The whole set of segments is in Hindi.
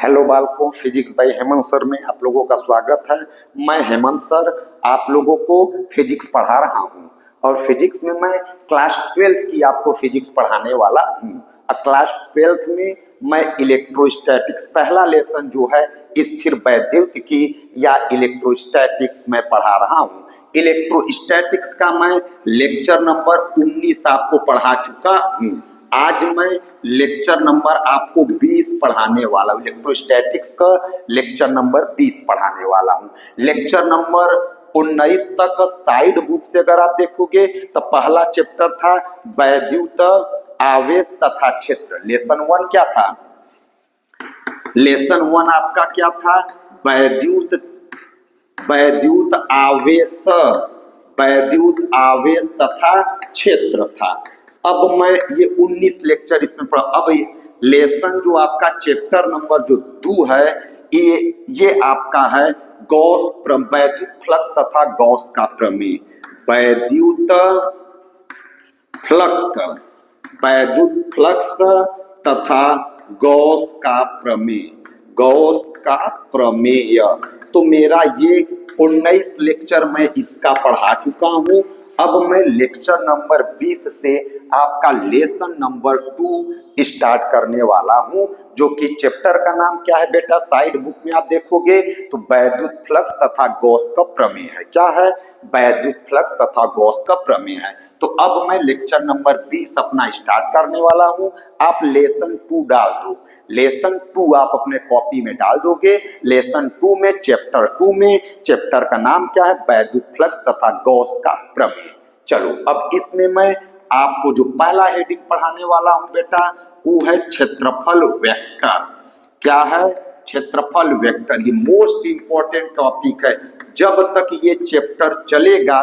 हेलो बालकों, फिजिक्स बाय हेमंत सर में आप लोगों का स्वागत है। मैं हेमंत सर आप लोगों को फिजिक्स पढ़ा रहा हूं और फिजिक्स में मैं क्लास 12th की आपको फिजिक्स पढ़ाने वाला हूं। क्लास 12th में मैं इलेक्ट्रोस्टैटिक्स पहला लेसन जो है स्थिर वैद्युत की या इलेक्ट्रोस्टैटिक्स में पढ़ा रहा हूं। इलेक्ट्रोस्टैटिक्स का मैं लेक्चर नंबर 19 आपको पढ़ा चुका हूं। आज मैं लेक्चर नंबर आपको 20 पढ़ाने वाला हूँ। इलेक्ट्रोस्टैटिक्स का लेक्चर नंबर 20 पढ़ाने वाला हूँ। लेक्चर नंबर 19 तक साइड बुक से अगर आप देखोगे तो पहला चैप्टर था वैद्युत आवेश तथा क्षेत्र। लेसन 1 क्या था? लेसन 1 आपका क्या था? वैद्युत आवेश, वैद्युत आवेश तथा क्षेत्र था। अब मैं ये 19 लेक्चर इसमें पढ़ा। अब लेसन जो आपका चैप्टर नंबर जो 2 है ये आपका है गॉस वैद्युत फ्लक्स तथा गॉस का प्रमेय। वैद्युत फ्लक्स, वैद्युत फ्लक्स तथा गॉस का प्रमेय, गॉस का प्रमेय। तो मेरा ये 19 लेक्चर मैं इसका पढ़ा चुका हूं। अब मैं लेक्चर नंबर 20 से आपका लेसन नंबर 2 स्टार्ट करने वाला हूं, जो कि चैप्टर का नाम क्या है बेटा? साइड बुक में आप देखोगे तो वैद्युत फ्लक्स तथा गॉस का प्रमेय है। क्या है? वैद्युत फ्लक्स तथा गॉस का प्रमेय है। तो अब मैं लेक्चर नंबर 20 अपना स्टार्ट करने वाला हूं। आप लेसन 2 डाल दो। लेसन 2 आप अपने कॉपी में डाल दोगे। लेसन 2 में चैप्टर 2 में चैप्टर का नाम क्या है? वैद्युत फ्लक्स तथा गॉस का प्रमेय। चलो अब इसमें मैं आपको जो पहला हेडिंग पढ़ाने वाला हूं बेटा वो है क्षेत्रफल वेक्टर। क्या है? क्षेत्रफल वेक्टर। ये मोस्ट इंपॉर्टेंट टॉपिक है। जब तक ये चैप्टर चलेगा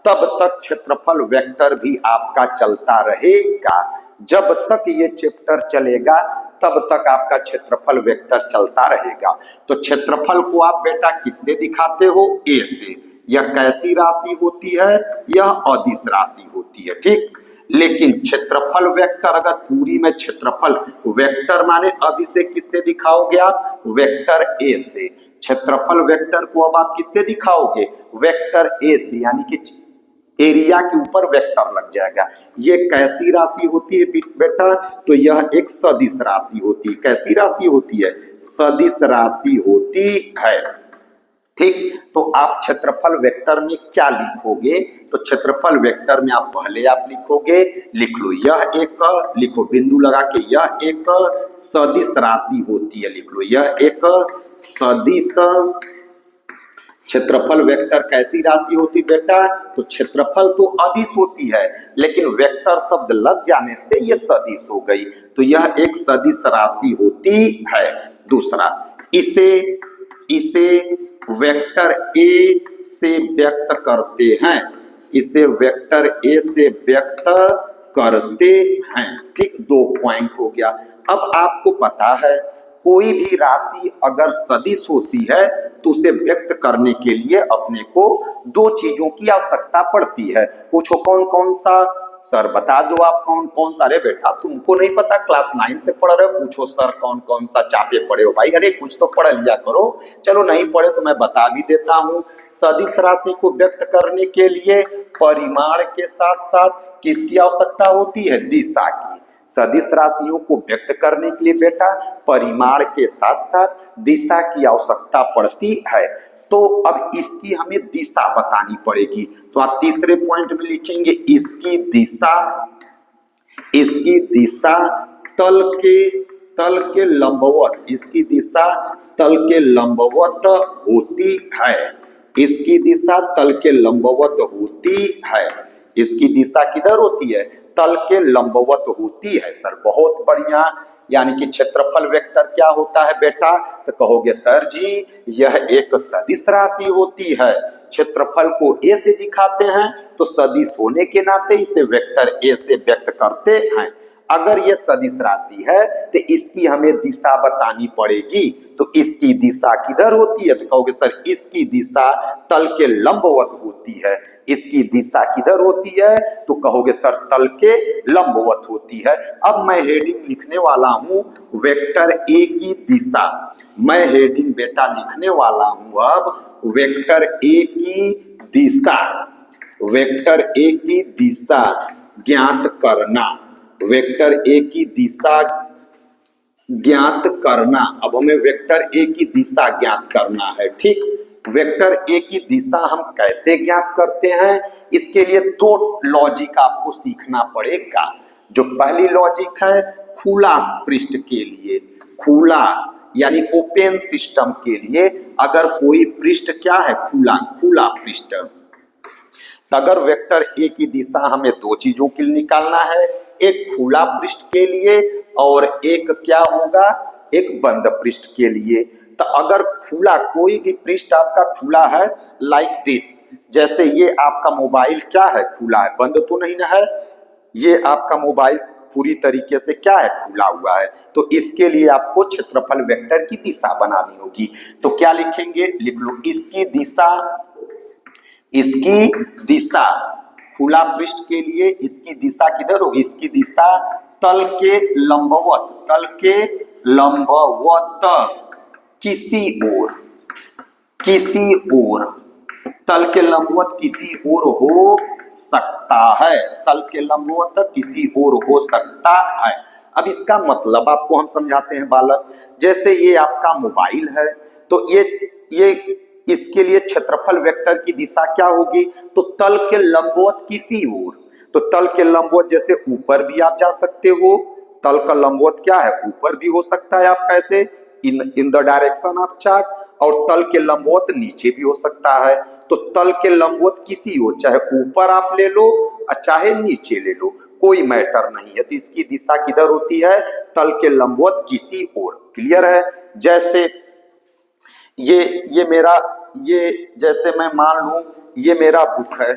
तब तक क्षेत्रफल वेक्टर भी आपका चलता रहेगा। जब तक ये चैप्टर चलेगा तब तक आपका क्षेत्रफल वेक्टर चलता रहेगा। तो क्षेत्रफल को आप बेटा किससे दिखाते हो? ए से। यह कैसी राशि होती है? यह अदिश राशि होती है, ठीक। लेकिन क्षेत्रफल वेक्टर अगर पूरी में क्षेत्रफल वेक्टर माने अब इसे किससे दिखाओगे आप? वेक्टर ए से। क्षेत्रफल वेक्टर को अब आप किससे दिखाओगे? वेक्टर ए से, यानी कि एरिया के ऊपर वेक्टर लग जाएगा। ये कैसी राशि होती है बेटा? तो यह एक सदिश राशि होती है। कैसी राशि होती है? सदिश राशि होती है, ठीक। तो आप क्षेत्रफल वेक्टर में क्या लिखोगे? तो क्षेत्रफल वेक्टर में आप पहले आप लिखोगे, लिख लो यह एक, लिखो बिंदु लगा के, यह एक सदिश राशि होती है। लिख लो यह एक सदिश। क्षेत्रफल वेक्टर कैसी राशि होती बेटा? तो क्षेत्रफल तो अदिश होती है, लेकिन वेक्टर शब्द लग जाने से ये सदिश हो गई। तो यह एक सदिश राशि होती है। दूसरा, इसे वेक्टर ए से व्यक्त करते हैं। इसे वेक्टर ए से व्यक्त करते हैं, ठीक। 2 पॉइंट हो गया। अब आपको पता है कोई भी राशि अगर सदिश होती है तो उसे व्यक्त करने के लिए अपने को 2 चीजों की आवश्यकता पड़ती है। पूछो कौन कौन सा? सर बता दो आप कौन कौन सा। अरे बेटा तुमको नहीं पता, क्लास 9 से पढ़ रहे हो? पूछो सर कौन कौन सा चापे पढ़े हो भाई? अरे कुछ तो पढ़ लिया करो। चलो नहीं पढ़े तो मैं बता भी देता हूँ। सदिश राशि को व्यक्त करने के लिए परिमाण के साथ साथ किसकी आवश्यकता होती है? दिशा की। सदिश राशियों को व्यक्त करने के लिए बेटा परिमाण के साथ साथ दिशा की आवश्यकता पड़ती है। तो अब इसकी हमें दिशा बतानी पड़ेगी। तो आप तीसरे पॉइंट में लिखेंगे इसकी दिशा, इसकी दिशा तल के लंबवत, इसकी दिशा तल के लंबवत होती है। इसकी दिशा तल के लंबवत होती है। इसकी दिशा किधर होती है? तल के लंबवत होती है। सर बहुत बढ़िया। यानी कि क्षेत्रफल वेक्टर क्या होता है बेटा? तो कहोगे सर जी यह एक सदिश राशि होती है। क्षेत्रफल को ए से दिखाते हैं तो सदिश होने के नाते इसे वेक्टर ए से व्यक्त करते हैं। अगर ये सदिश राशि है तो इसकी हमें दिशा बतानी पड़ेगी, तो इसकी दिशा किधर होती है? तो कहोगे सर इसकी दिशा तल के लंबवत होती है। इसकी दिशा किधर होती है? तो कहोगे सर तल के लंबवत होती है। अब मैं हेडिंग लिखने वाला हूं वेक्टर ए की दिशा। मैं हेडिंग बेटा लिखने वाला हूं अब वेक्टर ए की दिशा। वेक्टर ए की दिशा ज्ञात करना। वेक्टर ए की दिशा ज्ञात करना। अब हमें वेक्टर ए की दिशा ज्ञात करना है। ठीक, वेक्टर ए की दिशा हम कैसे ज्ञात करते हैं? इसके लिए दो लॉजिक आपको सीखना पड़ेगा। जो पहली लॉजिक है खुला पृष्ठ के लिए, खुला यानी ओपन सिस्टम के लिए अगर कोई पृष्ठ क्या है खुला, खुला पृष्ठ, तो अगर वेक्टर ए की दिशा हमें दो चीजों के लिए निकालना है, एक खुला पृष्ठ के लिए और एक क्या होगा, एक बंद पृष्ठ के लिए। तो अगर खुला कोई भी पृष्ठ आपका खुला है लाइक दिस, जैसे ये आपका मोबाइल क्या है खुला है, बंद तो नहीं ना है, ये आपका मोबाइल पूरी तरीके से क्या है खुला हुआ है, तो इसके लिए आपको क्षेत्रफल वेक्टर की दिशा बनानी होगी। तो क्या लिखेंगे, लिख लो इसकी दिशा, इसकी दिशा खुला पृष्ठ के लिए इसकी दिशा किधर होगी, इसकी दिशा तल के लंबवत, तल के लंबवत किसी ओर, किसी ओर, तल के लंबवत किसी ओर हो सकता है, तल के लंबवत किसी ओर हो सकता है। अब इसका मतलब आपको हम समझाते हैं बालक। जैसे ये आपका मोबाइल है तो ये इसके लिए क्षेत्रफल वेक्टर की दिशा क्या होगी, तो तल के लंबवत किसी ओर। तो तल के लंबवत जैसे ऊपर भी आप जा सकते हो, तल का लंबवत क्या है ऊपर भी हो सकता है आप कैसे, in the direction of chart, और तल के लंबवत नीचे भी हो सकता है। तो तल के लंबवत किसी ओर, चाहे ऊपर आप ले लो और चाहे नीचे ले लो, कोई मैटर नहीं है। तो इसकी दिशा किधर होती है, तल के लंबवत किसी ओर। क्लियर है? जैसे ये मेरा, ये जैसे मैं मान लूं ये मेरा बुक है,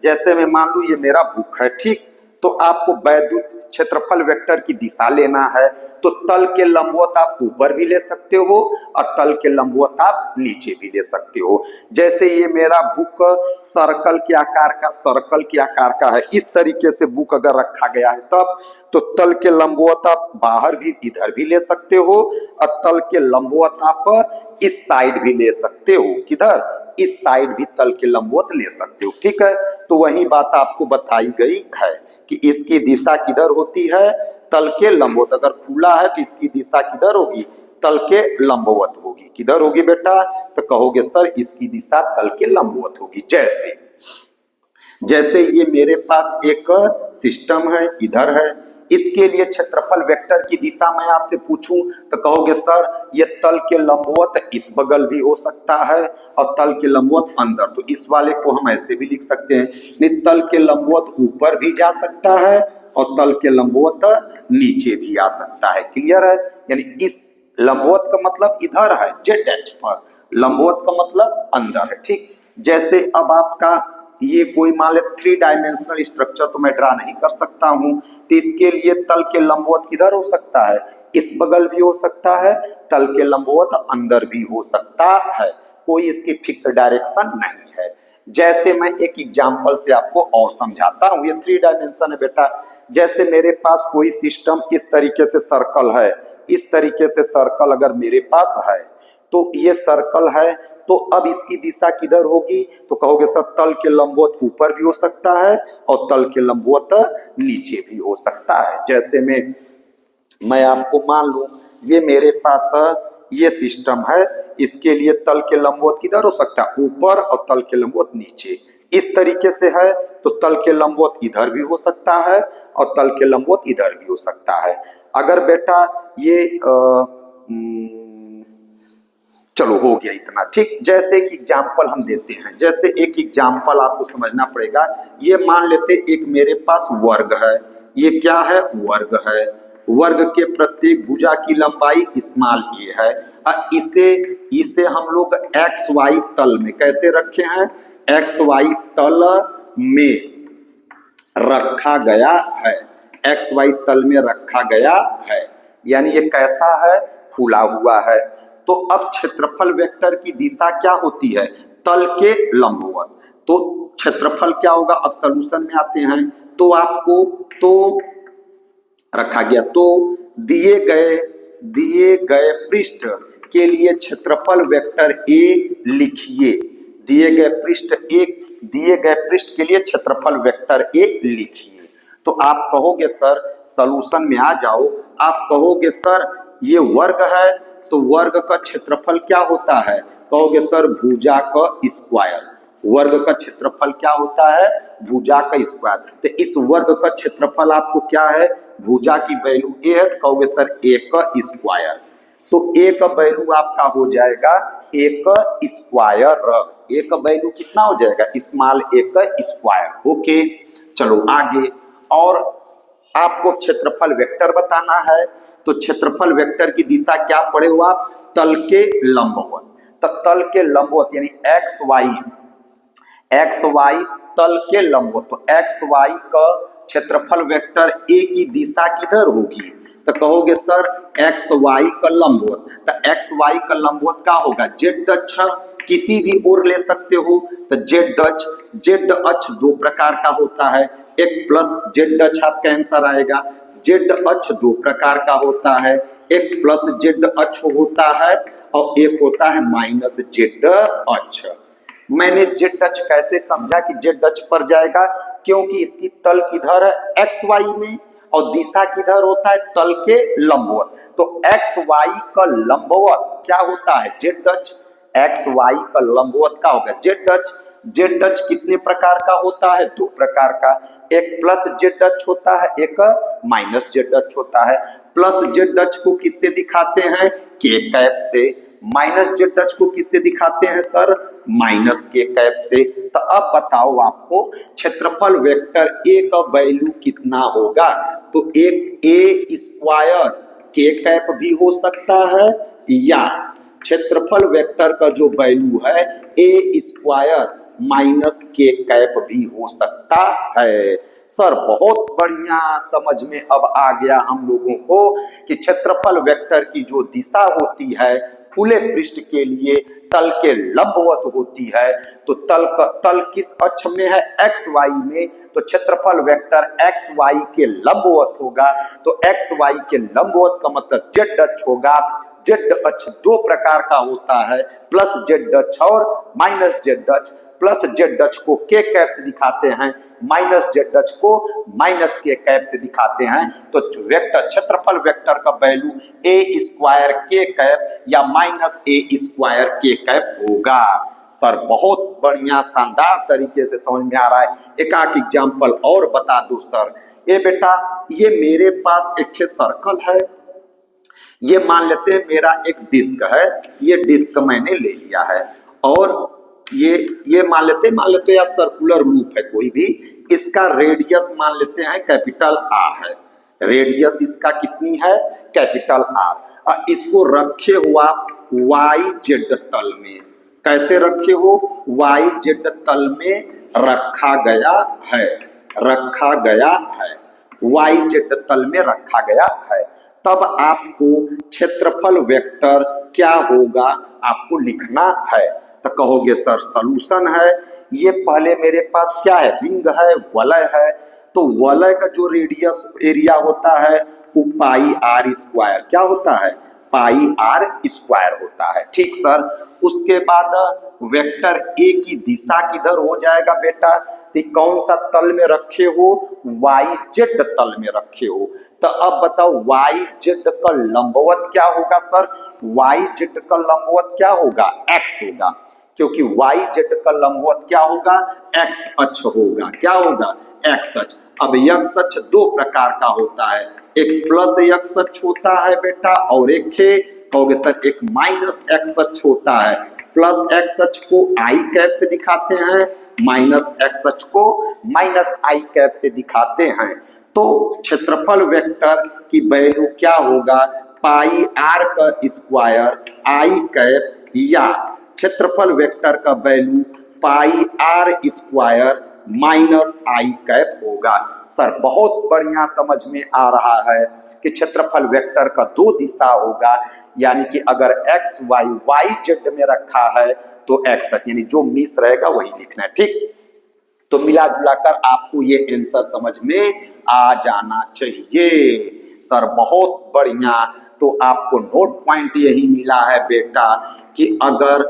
जैसे मैं मान लूं ये मेरा बुक है, ठीक, तो आपको वैद्युत क्षेत्रफल वेक्टर की दिशा लेना है, तो तल के लंबवत आप ऊपर भी ले सकते हो और तल के लंबवत आप नीचे भी ले सकते हो। जैसे ये मेरा बुक सर्कल के आकार का, सर्कल के आकार का है, इस तरीके से बुक अगर रखा गया है तब, तो तल के लंबवत आप बाहर भी इधर भी ले सकते हो और तल के लंबवत आप इस साइड भी ले सकते हो, किधर, इस साइड भी तल के लंबवत ले सकते हो। ठीक है, तो वही बात आपको बताई गई है कि इसकी दिशा किधर होती है, तल के लंबवत। अगर खुला है तो इसकी दिशा किधर होगी, तल के लंबवत होगी। किधर होगी बेटा, तो कहोगे सर इसकी दिशा तल के लंबवत होगी। जैसे ये मेरे पास एक सिस्टम है, इधर है, इसके लिए क्षेत्रफल वेक्टर की दिशा मैं आपसे पूछूं तो कहोगे सर ये तल के लंबवत इस बगल भी हो सकता है और तल के लंबवत अंदर, तो इस वाले को हम ऐसे भी लिख सकते हैं, नहीं तल के लंबवत ऊपर भी जा सकता है और तल के लंबवत नीचे भी आ सकता है। क्लियर है? यानी इस लंबवत का मतलब इधर है जेड एक्स पर, लंबवत का मतलब अंदर है। ठीक, जैसे अब आपका ये कोई मान ले 3 डायमेंशनल स्ट्रक्चर तो मैं ड्रा नहीं कर सकता हूं, तो इसके लिए तल के लंबवत किधर हो सकता है, इस बगल भी हो सकता है, तल के लंबवत अंदर भी हो सकता है, कोई इसकी फिक्स डायरेक्शन नहीं है। जैसे मैं एक एग्जांपल से आपको और समझाता हूं, ये 3 डायमेंशन है बेटा। जैसे मेरे पास कोई सिस्टम इस तरीके से सर्कल है, इस तरीके से सर्कल अगर मेरे पास है, तो ये सर्कल है, तो अब इसकी दिशा किधर होगी, तो कहोगे सर तल के लंबवत ऊपर भी हो सकता है और तल के लंबवत नीचे भी हो सकता है। जैसे मैं आपको मान लूं ये मेरे पास ये सिस्टम है, इसके लिए तल के लंबवत किधर हो सकता है, ऊपर, और तल के लंबवत नीचे। इस तरीके से है तो तल के लंबवत इधर भी हो सकता है और तल के लंबवत इधर भी हो सकता है। अगर बेटा ये चलो हो गया इतना, ठीक। जैसे एक एग्जाम्पल हम देते हैं, जैसे एक एग्जाम्पल आपको समझना पड़ेगा। ये मान लेते एक मेरे पास वर्ग है, ये क्या है, वर्ग है। वर्ग के प्रत्येक भुजा की लंबाई स्मॉल ए है। इसे हम लोग एक्स वाई तल में कैसे रखे हैं, एक्स वाई तल में रखा गया है। एक्स वाई तल में रखा गया है, यानी ये कैसा है, फूला हुआ है। तो अब क्षेत्रफल वेक्टर की दिशा क्या होती है, तल के लंबवत। तो क्षेत्रफल क्या होगा, अब सॉल्यूशन में आते हैं। तो आपको तो रखा गया, तो दिए गए पृष्ठ के लिए क्षेत्रफल वेक्टर ए लिखिए। दिए गए पृष्ठ के लिए क्षेत्रफल वेक्टर ए लिखिए। तो आप कहोगे सर सॉल्यूशन में आ जाओ, आप कहोगे सर ये वर्ग है, तो वर्ग का क्षेत्रफल क्या होता है, कहोगे सर भुजा का स्क्वायर। वर्ग का क्षेत्रफल क्या होता है, भुजा का स्क्वायर। तो इस वर्ग का क्षेत्रफल आपको क्या है, भुजा की वैल्यू ए है, तो कहोगे सर ए का स्क्वायर। तो ए का वैल्यू आपका हो जाएगा ए का स्क्वायर। ए का वैल्यू कितना हो जाएगा, स्मॉल ए का स्क्वायर। ओके, चलो आगे। और आपको क्षेत्रफल वेक्टर बताना है, तो क्षेत्रफल वेक्टर की दिशा क्या पढ़े हो आप, तल के लंबवत। तो तल के लंबवत यानी एक्स वाई तल के लंबवत। तो एक्स वाई का क्षेत्रफल वेक्टर ए की दिशा किधर होगी, तो कहोगे सर एक्स वाई का लंबवत। तो एक्स वाई का लंबवत क्या होगा, जेड अक्ष, किसी भी ओर ले सकते हो। तो जेड अक्ष दो प्रकार का होता है, एक प्लस जेड अक्ष आपका आंसर आएगा। जेड अक्ष दो प्रकार का होता है, एक प्लस जेड अक्ष होता है और एक होता है माइनस जेड अक्ष। मैंने जेड अक्ष कैसे समझा कि जेड अक्ष पर जाएगा, क्योंकि इसकी तल किधर है, एक्स वाई में, और दिशा किधर होता है, तल के लंबवत। तो एक्स वाई का लंबवत क्या होता है, जेड अक्ष। एक्स वाई का लंबवत क्या होगा, जेड अक्ष। जेड अक्ष कितने प्रकार का होता है, दो प्रकार का, एक प्लस जेड अक्ष होता है, एक माइनस जेड अक्ष होता है। प्लस जेड अक्ष को किससे दिखाते हैं, के कैप से। माइनस जेड अक्ष को किससे दिखाते हैं सर, माइनस के कैप से। तो अब बताओ आपको क्षेत्रफल वेक्टर ए का वैल्यू कितना होगा, तो एक ए स्क्वायर के कैप भी हो सकता है, या क्षेत्रफल वेक्टर का जो वैल्यू है ए स्क्वायर माइनस के कैप भी हो सकता है। सर बहुत बढ़िया, समझ में अब आ गया हम लोगों को कि क्षेत्रफल वेक्टर की जो दिशा होती है खुले पृष्ठ के लिए तल के लंबवत होती है। तो तल किस अक्ष में है, एक्स वाई में, तो क्षेत्रफल वेक्टर एक्स वाई के लंबवत होगा। तो एक्स वाई के लंबवत का मतलब जेड अक्ष होगा। जेड अक्ष दो प्रकार का होता है, प्लस जेड अक्ष और माइनस जेड अक्ष। प्लस जेड अक्ष को के कैप से दिखाते हैं, माइनस जेड अक्ष को माइनस के कैप से दिखाते हैं। तो वेक्टर क्षेत्रफल वेक्टर का वैल्यू ए स्क्वायर के कैप या माइनस ए स्क्वायर के कैप होगा। सर बहुत बढ़िया, शानदार तरीके से समझ में आ रहा है। एक आध एग्जाम्पल और बता दो सर। ये बेटा, ये मेरे पास एक सर्कल है, ये मान लेते हैं मेरा एक डिस्क है, ये डिस्क मैंने ले लिया है, और ये मान लेते या सर्कुलर लूप है कोई भी, इसका रेडियस मान लेते हैं कैपिटल आर है। रेडियस इसका कितनी है, कैपिटल आर। इसको रखे हुआ वाई जेड तल में, कैसे रखे हो, वाई जेड तल में रखा गया है, वाई जेड तल में रखा गया है। तब आपको क्षेत्रफल वेक्टर क्या होगा आपको लिखना है। तो कहोगे सर सॉल्यूशन है, ये पहले मेरे पास क्या है, रिंग है, वलय है। तो वलय का जो रेडियस एरिया होता है वो पाई आर स्क्वायर क्या होता है, पाई आर स्क्वायर होता है। ठीक सर, उसके बाद वेक्टर ए की दिशा किधर हो जाएगा बेटा, तो कौन सा तल में रखे हो, वाई जेड तल में रखे हो। तो अब बताओ वाई जेड का लंबवत क्या होगा सर, वाई जेड का लंबवत क्या होगा, एक्स होगा, क्योंकि वाई जेड का लंबवत क्या होगा, एक्स अक्ष होगा। क्या होगा, एक्स अक्ष। अब एक्स अक्ष दो प्रकार का होता है, एक प्लस एक्स अक्ष होता है बेटा, और एक कहोगे सर एक माइनस एक्स अक्ष होता है। प्लस एक्स अक्ष को आई कैप से दिखाते हैं, माइनस एक्स अक्ष को माइनस आई कैप से दिखाते हैं। तो क्षेत्रफल वेक्टर की वैल्यू क्या होगा, पाई आर का स्क्वायर आई कैप, या क्षेत्रफल वेक्टर का value pi R square minus I cap होगा। सर बहुत बढ़िया समझ में आ रहा है कि क्षेत्रफल वेक्टर का दो दिशा होगा, यानी कि अगर एक्स वाई वाई जेड में रखा है तो एक्स यानी जो मिस रहेगा वही लिखना है। ठीक, तो मिला जुला कर आपको ये आंसर समझ में आ जाना चाहिए। सर बहुत बढ़िया। तो आपको नोट पॉइंट यही मिला है बेटा कि अगर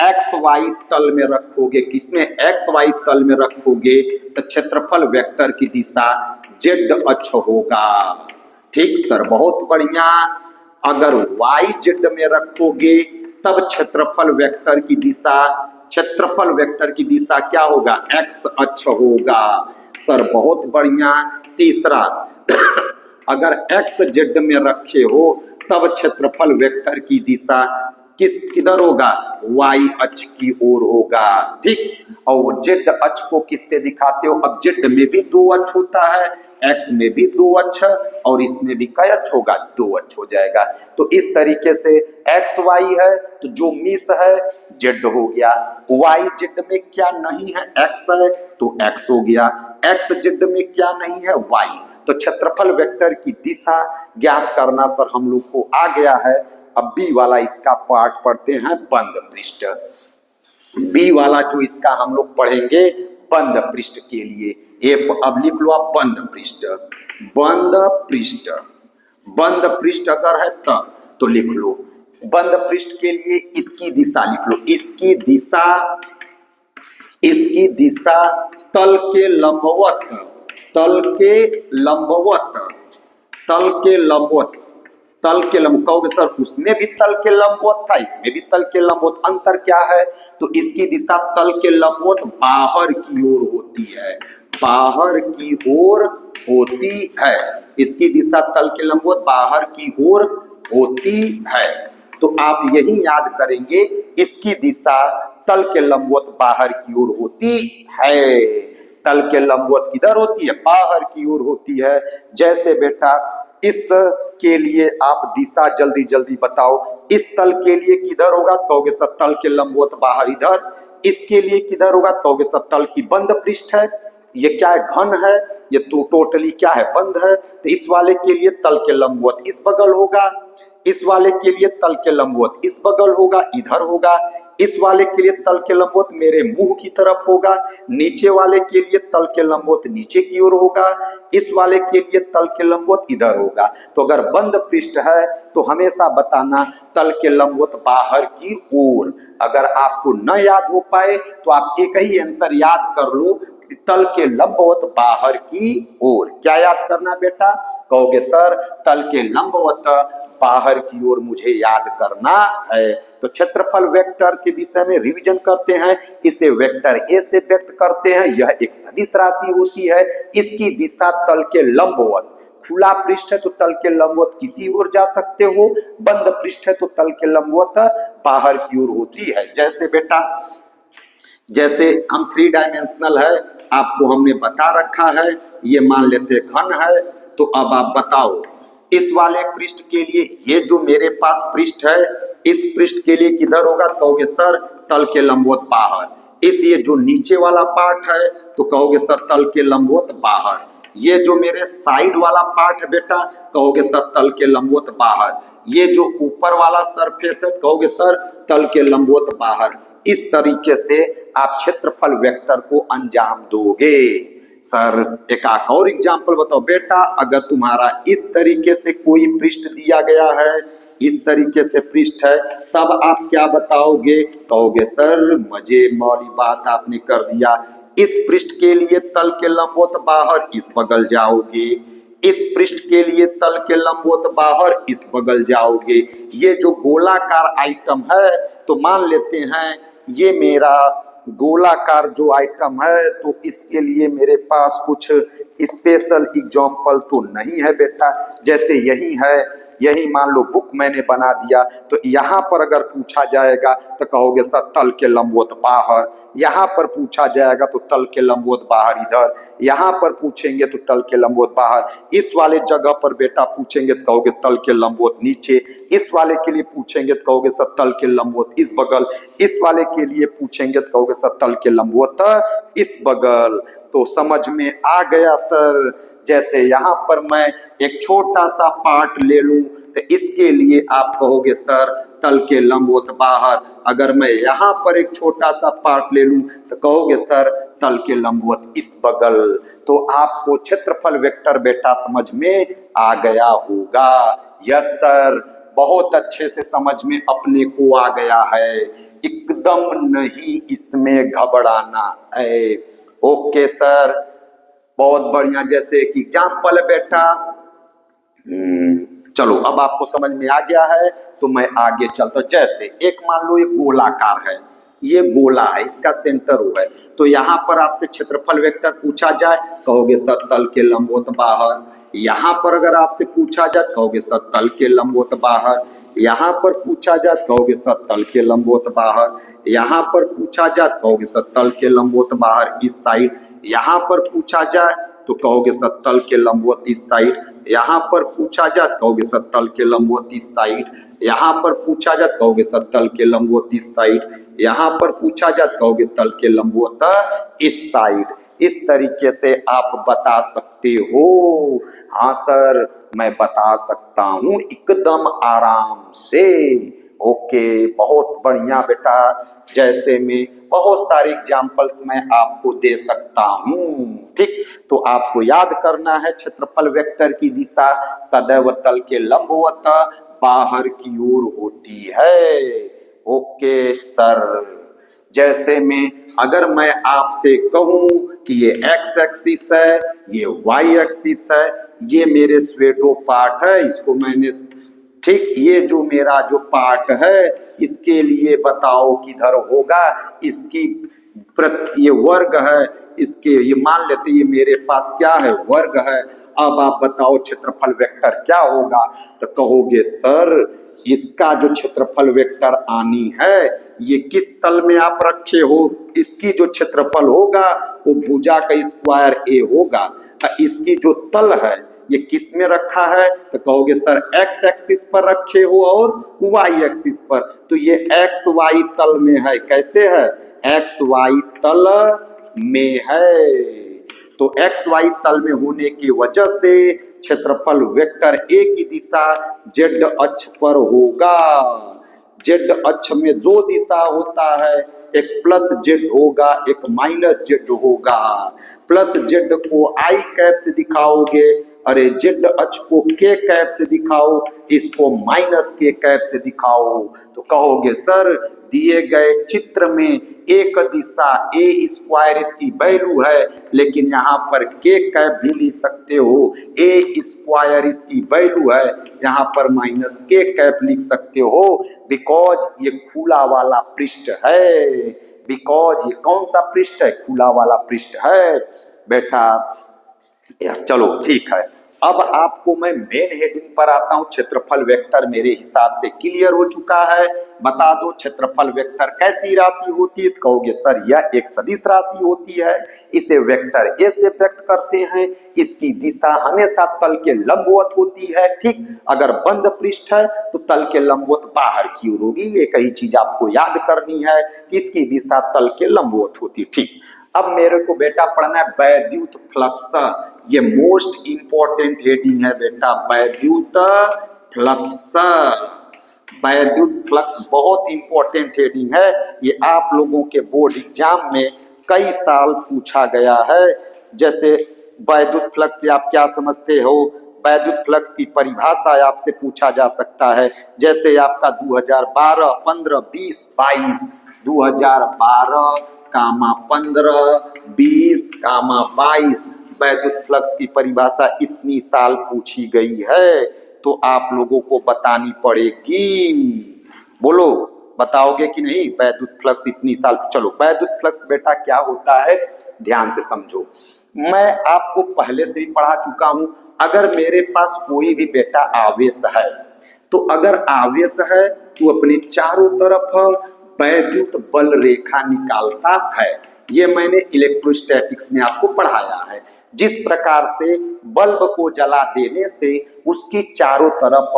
एक्स वाई तल में रखोगे, किसमें एक्स वाई तल में रखोगे तो क्षेत्रफल वेक्टर की दिशा जेड अक्ष होगा। ठीक सर बहुत बढ़िया। अगर वाई जेड में रखोगे तब क्षेत्रफल वेक्टर की दिशा क्या होगा, एक्स अक्ष होगा। सर बहुत बढ़िया। तीसरा अगर एक्स जेड में रखे हो तब क्षेत्रफल वेक्टर की दिशा किधर होगा, वाई अक्ष की ओर होगा। ठीक, और जेड अक्ष को किससे दिखाते हो, अब जेड में भी दो अक्ष होता है, एक्स में भी दो अक्ष और इसमें भी कई अक्ष होगा, दो अक्ष हो जाएगा। तो इस तरीके से एक्स वाई है तो जो मिस है जेड हो गया, वाई जेड में क्या नहीं है, एक्स है तो एक्स हो गया, एक्स जेड में क्या नहीं है, वाई। तो क्षेत्रफल वेक्टर की दिशा ज्ञात करना सर हम लोग को आ गया है। अब बी वाला इसका पार्ट पढ़ते हैं, बंद पृष्ठ। बी वाला जो इसका हम लोग पढ़ेंगे बंद पृष्ठ के लिए, ये अब लिख लो आप बंद पृष्ठ। बंद पृष्ठ, बंद पृष्ठ अगर है तब तो लिख लो बंद पृष्ठ के लिए इसकी दिशा लिख लो, इसकी दिशा तल के लंबवत, तल के लंबवत, तल के लंबवत, तल के लंब कहोगे सर उसमें भी तल के लंबवत था, इसमें भी तल के लंबवत, अंतर क्या है, तो इसकी दिशा तल के लंबवत बाहर की ओर होती है, बाहर की ओर होती है, इसकी दिशा तल के लंबवत बाहर की ओर होती है। तो आप यही याद करेंगे, इसकी दिशा तल के लंबवत बाहर की ओर होती है। तल के लंबवत किधर होती है, बाहर की ओर होती है। जैसे बेटा इस के लिए आप दिशा जल्दी जल्दी बताओ, इस तल के लिए किधर होगा, कहोगे सर तल के लंबवत बाहर इधर। इसके लिए किधर होगा, कहोगे सर तल की बंद पृष्ठ है, ये क्या है, घन है, ये तो टोटली क्या है, बंद है। तो इस वाले के लिए तल के लंबवत इस बगल होगा, इस वाले के लिए तल के लंबवत इस बगल होगा, इधर होगा। इस वाले के लिए तल के लंबवत मेरे मुंह की तरफ होगा, नीचे वाले के लिए तल के लंबवत नीचे की ओर होगा, इस वाले के लिए तल के लंबवत इधर होगा। तो अगर बंद पृष्ठ है तो हमेशा बताना तल के लंबवत बाहर की ओर। अगर आपको न याद हो पाए तो आप एक ही आंसर याद कर लो, तल के लंबवत बाहर की ओर। क्या याद करना बेटा, कहोगे सर तल के लंबवत बाहर की ओर मुझे याद करना है। तो क्षेत्रफल वेक्टर के विषय में रिवीजन करते हैं, इसे वेक्टर ए से व्यक्त करते हैं, यह एक सदिश राशि होती है, इसकी दिशा तल के लंबवत, खुला पृष्ठ है तो तल के लंबवत किसी ओर जा सकते हो, बंद पृष्ठ है तो तल के लंबवत बाहर की ओर होती है। जैसे बेटा जैसे हम 3 डायमेंशनल है, आपको हमने बता रखा है, ये मान लेते घन है, तो अब आप बताओ इस वाले पृष्ठ के लिए, ये जो मेरे पास पृष्ठ है इस पृष्ठ के लिए किधर होगा, कहोगे सर तल के लंबवत बाहर। इस ये जो नीचे वाला पार्ट है तो कहोगे सर तल के लंबवत बाहर। ये जो मेरे साइड वाला पार्ट है बेटा, कहोगे सर तल के लंबवत बाहर। ये जो ऊपर वाला सरफेस है कहोगे सर तल के लंबवत बाहर। इस तरीके से आप क्षेत्रफल वेक्टर को अंजाम दोगे। सर एक और एग्जांपल बताओ बेटा, अगर तुम्हारा इस तरीके से कोई पृष्ठ दिया गया है, इस तरीके से पृष्ठ है, तब आप क्या बताओगे, कहोगे सर मजे वाली बात आपने कर दिया, इस पृष्ठ के लिए तल के लंबवत बाहर इस बगल जाओगे, इस पृष्ठ के लिए तल के लंबवत बाहर इस बगल जाओगे। ये जो गोलाकार आइटम है तो मान लेते हैं ये मेरा गोलाकार जो आइटम है, तो इसके लिए मेरे पास कुछ स्पेशल एग्जांपल तो नहीं है बेटा। जैसे यही है, यही मान लो बुक मैंने बना दिया, तो यहाँ पर अगर पूछा जाएगा तो कहोगे सर तल के लंबवत बाहर, यहाँ पर पूछा जाएगा तो तल के लंबवत बाहर इधर, यहाँ पर पूछेंगे तो तल के लंबवत बाहर, इस वाले जगह पर बेटा पूछेंगे तो कहोगे तल के लंबवत नीचे, इस वाले के लिए पूछेंगे तो कहोगे सर तल के लंबवत इस बगल, इस वाले के लिए पूछेंगे तो कहोगे सर तल के लंबवत इस बगल। तो समझ में आ गया सर। जैसे यहाँ पर मैं एक छोटा सा पार्ट ले लूं तो इसके लिए आप कहोगे सर तल के लंबवत बाहर। अगर मैं यहाँ पर एक छोटा सा पार्ट ले लूं तो कहोगे सर तल के लंबवत इस बगल। तो आपको क्षेत्रफल वेक्टर बेटा समझ में आ गया होगा। यस सर, बहुत अच्छे से समझ में अपने को आ गया है, एकदम नहीं इसमें घबराना है। ओके सर, बहुत बढ़िया। जैसे एक एग्जाम्पल है बेटा, चलो अब आपको समझ में आ गया है तो मैं आगे चलता। जैसे एक मान लो ये गोलाकार है, ये गोला है, इसका सेंटर वो है, तो यहाँ पर आपसे क्षेत्रफल वेक्टर पूछा जाए कहोगे सर तल के लंबवत बाहर। यहाँ पर अगर आपसे पूछा जाए कहोगे सर तल के लंबवत बाहर। यहाँ पर पूछा जाए कहोगे सर तल के लंबवत बाहर। यहाँ पर पूछा जाए कहोगे सर तल के लंबवत बाहर इस साइड। यहाँ पर पूछा जाए तो कहोगे सर तल के लंबवत इस साइड। यहाँ पर पूछा जाए कहोगे सर तल के लंबवत इस साइड। यहाँ पर पूछा जाए कहोगे सर तल के लंबवत इस साइड। यहाँ पर पूछा जाए कहोगे तल के लंबवत इस साइड। इस तरीके से आप बता सकते हो। हाँ सर, मैं बता सकता हूँ एकदम आराम से। ओके, बहुत बढ़िया बेटा। जैसे में बहुत सारे एग्जाम्पल्स मैं आपको दे सकता हूँ। ठीक, तो आपको याद करना है क्षेत्रफल वेक्टर की दिशा सदैव तल के लंबवत बाहर की ओर होती है। ओके सर, जैसे में अगर मैं आपसे कहूं कि ये एक्स एक्सिस है, ये वाई एक्सिस है, ये मेरे स्वेडो पार्ट है, इसको मैंने ठीक, ये जो मेरा जो पार्ट है इसके लिए बताओ किधर होगा। इसकी ये वर्ग है, इसके ये मान लेते ये मेरे पास क्या है वर्ग है। अब आप बताओ क्षेत्रफल वेक्टर क्या होगा। तो कहोगे सर इसका जो क्षेत्रफल वेक्टर आनी है ये किस तल में आप रखे हो। इसकी जो क्षेत्रफल होगा वो भुजा का स्क्वायर ए होगा। इसकी जो तल है ये किस में रखा है तो कहोगे सर एक्स एक्सिस पर रखे हो और वाई एक्सिस पर। तो ये एक्स वाई तल में है। कैसे है? एक्स वाई तल में है। तो एक्स वाई तल में होने की वजह से क्षेत्रफल वेक्टर ए की दिशा जेड अक्ष पर होगा। जेड अक्ष में दो दिशा होता है, एक प्लस जेड होगा, एक माइनस जेड होगा। प्लस जेड को आई कैप से दिखाओगे, अरे जेड अक्ष को के कैप से दिखाओ, इसको माइनस के कैप से दिखाओ। तो कहोगे सर दिए गए चित्र में एक दिशा ए स्क्वायर इसकी वैल्यू है, लेकिन यहाँ पर के कैप भी ले सकते हो। ए स्क्वायर इसकी वैल्यू है, यहाँ पर माइनस के कैप लिख सकते हो, बिकॉज ये खुला वाला पृष्ठ है। बिकॉज ये कौन सा पृष्ठ है? खुला वाला पृष्ठ है बेटा। चलो ठीक है, अब आपको मैं मेन हेडिंग पर आता हूं। क्षेत्रफल वेक्टर मेरे हिसाब से क्लियर हो चुका है। बता दो क्षेत्रफल वेक्टर कैसी राशि होती है? तो कहोगे सर यह एक सदिश राशि होती है, इसे वेक्टर ए से व्यक्त करते हैं, इसकी दिशा हमेशा तल के लंबवत होती है। ठीक, अगर बंद पृष्ठ है तो तल के लंबवत बाहर की ओर होगी। एक ही चीज आपको याद करनी है कि इसकी दिशा तल के लंबवत होती। ठीक, अब मेरे को बेटा पढ़ना है वैद्युत फ्लक्स। ये मोस्ट इंपॉर्टेंट हेडिंग है बेटा, वैद्युत फ्लक्स। वैद्युत फ्लक्स बहुत इंपॉर्टेंट हेडिंग है। ये आप लोगों के बोर्ड एग्जाम में कई साल पूछा गया है। जैसे वैद्युत फ्लक्स से आप क्या समझते हो? वैद्युत फ्लक्स की परिभाषा आपसे पूछा जा सकता है। जैसे आपका 2012, 15, 20, 22, 2012 कामा 15, 20 कामा 22 वैद्युत फ्लक्स की परिभाषा इतनी साल पूछी गई है, तो आप लोगों को बतानी पड़ेगी। बोलो, बताओगे कि नहीं? वैद्युत फ्लक्स इतनी साल। चलो, वैद्युत फ्लक्स बेटा क्या होता है ध्यान से समझो। मैं आपको पहले से ही पढ़ा चुका हूं। अगर मेरे पास कोई भी बेटा आवेश है, तो अगर आवेश है तो अपने चारों तरफ वैद्युत बल रेखा निकालता है। ये मैंने इलेक्ट्रोस्टैटिक्स में आपको पढ़ाया है। जिस प्रकार से बल्ब को जला देने से उसकी चारों तरफ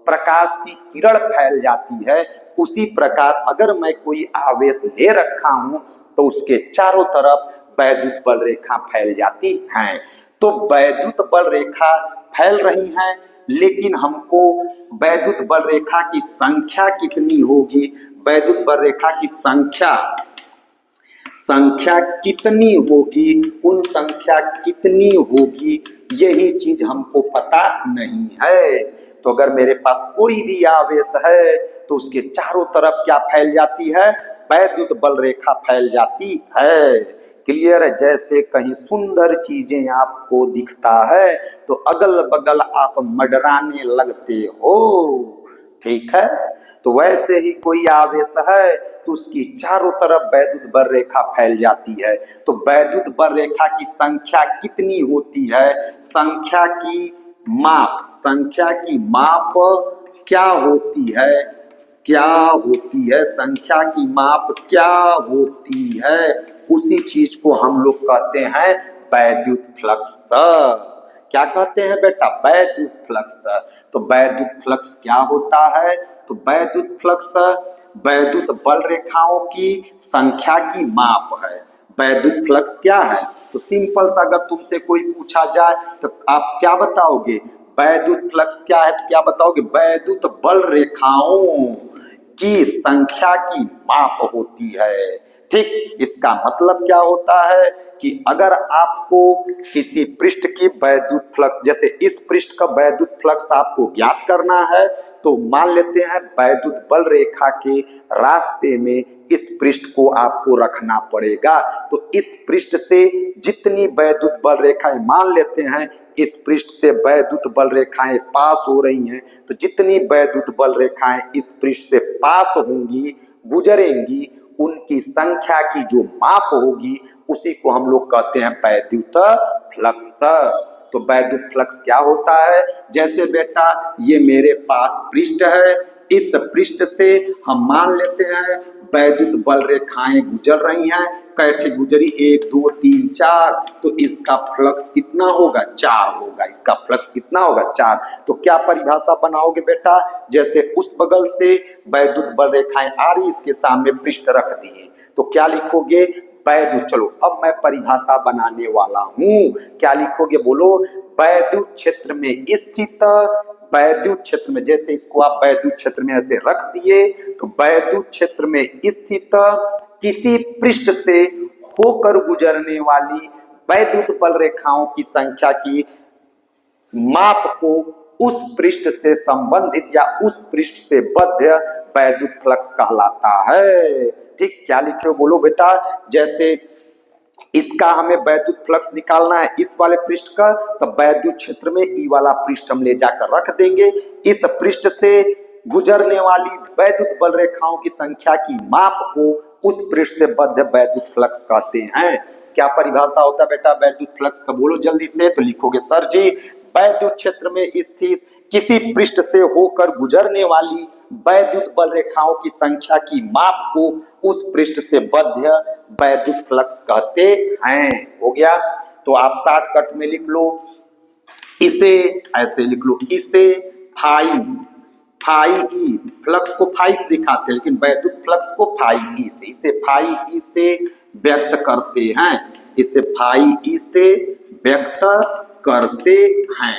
प्रकाश की किरण फैल जाती है, उसी प्रकार अगर मैं कोई आवेश ले रखा हूं तो उसके चारों तरफ वैद्युत बल रेखा फैल जाती हैं। तो वैद्युत बल रेखा फैल रही हैं, लेकिन हमको वैद्युत बल रेखा की संख्या कितनी होगी, वैद्युत बल रेखा की संख्या कितनी होगी, उन संख्या कितनी होगी यही चीज हमको पता नहीं है। तो अगर मेरे पास कोई भी आवेश है तो उसके चारों तरफ क्या फैल जाती है, वैद्युत बल रेखा फैल जाती है। क्लियर है? जैसे कहीं सुंदर चीजें आपको दिखता है तो अगल बगल आप मडराने लगते हो, ठीक है? तो वैसे ही कोई आवेश है तो उसकी चारों तरफ वैद्युत बल रेखा फैल जाती है। तो वैद्युत बल रेखा की संख्या कितनी होती है, संख्या की माप क्या होती है, संख्या की माप क्या होती है, उसी चीज को हम लोग कहते हैं वैद्युत फ्लक्स। क्या कहते हैं बेटा? वैद्युत फ्लक्स। तो वैद्युत फ्लक्स क्या होता है? तो वैद्युत फ्लक्स वैद्युत बल रेखाओं की संख्या की माप है। वैद्युत फ्लक्स क्या है? तो सिंपल सा अगर तुमसे कोई पूछा जाए तो आप क्या बताओगे? वैद्युत फ्लक्स क्या है तो क्या बताओगे? वैद्युत बल रेखाओं की संख्या की माप होती है। ठीक, इसका मतलब क्या होता है कि अगर आपको किसी पृष्ठ की वैद्युत फ्लक्स, जैसे इस पृष्ठ का वैद्युत फ्लक्स आपको ज्ञात करना है, तो मान लेते हैं वैद्युत बल रेखा के रास्ते में इस पृष्ठ को आपको रखना पड़ेगा। तो इस पृष्ठ से जितनी वैद्युत बल रेखाएं, मान लेते हैं इस पृष्ठ से वैद्युत बल रेखाएं पास हो रही हैं, तो जितनी वैद्युत बल रेखाएं इस पृष्ठ से पास होंगी, गुजरेंगी, उनकी संख्या की जो माप होगी उसी को हम लोग कहते हैं वैद्युत फ्लक्स। तो वैद्युत फ्लक्स क्या होता है? जैसे बेटा ये मेरे पास पृष्ठ है, इस पृष्ठ से हम मान लेते हैं वैद्युत बल रेखाएं गुजर रही हैं, कैसे गुजरी? 1 2 3 4, तो इसका फ्लक्स कितना होगा? 4 होगा। इसका फ्लक्स कितना होगा? 4। तो क्या परिभाषा बनाओगे बेटा? जैसे उस बगल से वैद्युत बल रेखाएं आ रही, इसके सामने पृष्ठ रख दिए, तो क्या लिखोगे? वैद्युत। चलो अब मैं परिभाषा बनाने वाला हूं, क्या लिखोगे बोलो? वैद्युत क्षेत्र में स्थित, वैद्युत क्षेत्र में, जैसे इसको आप वैद्युत क्षेत्र में ऐसे रख दिए, तो वैद्युत क्षेत्र में स्थित किसी पृष्ठ से होकर गुजरने वाली वैद्युत बल रेखाओं की संख्या की माप को उस पृष्ठ से संबंधित या उस पृष्ठ से बद्ध वैद्युत फ्लक्स कहलाता है। ठीक, क्या लिखे हो बोलो बेटा? जैसे इसका हमें वैद्युत फ्लक्स निकालना है इस वाले पृष्ठ का, तो वैद्युत क्षेत्र में ई वाला पृष्ठ हम ले जाकर रख देंगे। इस पृष्ठ से गुजरने वाली वैद्युत बल रेखाओं की संख्या की माप को उस पृष्ठ से बद्ध वैद्युत फ्लक्स कहते हैं। क्या परिभाषा होता है बेटा वैद्युत फ्लक्स का? बोलो जल्दी से। तो लिखोगे सर जी, वैद्युत क्षेत्र में स्थित किसी पृष्ठ से होकर गुजरने वाली वैद्युत बल रेखाओं की संख्या की माप को उस पृष्ठ से बद्ध वैद्युत फ्लक्स कहते हैं। हो गया? तो आप शॉर्टकट में लिख लो, इसे ऐसे लिख लो, इसे फाई ई, फ्लक्स को फाई से दिखाते हैं लेकिन वैद्युत फ्लक्स को फाई ई से, इसे फाई ई से व्यक्त करते हैं, इसे फाई ई से व्यक्त करते हैं,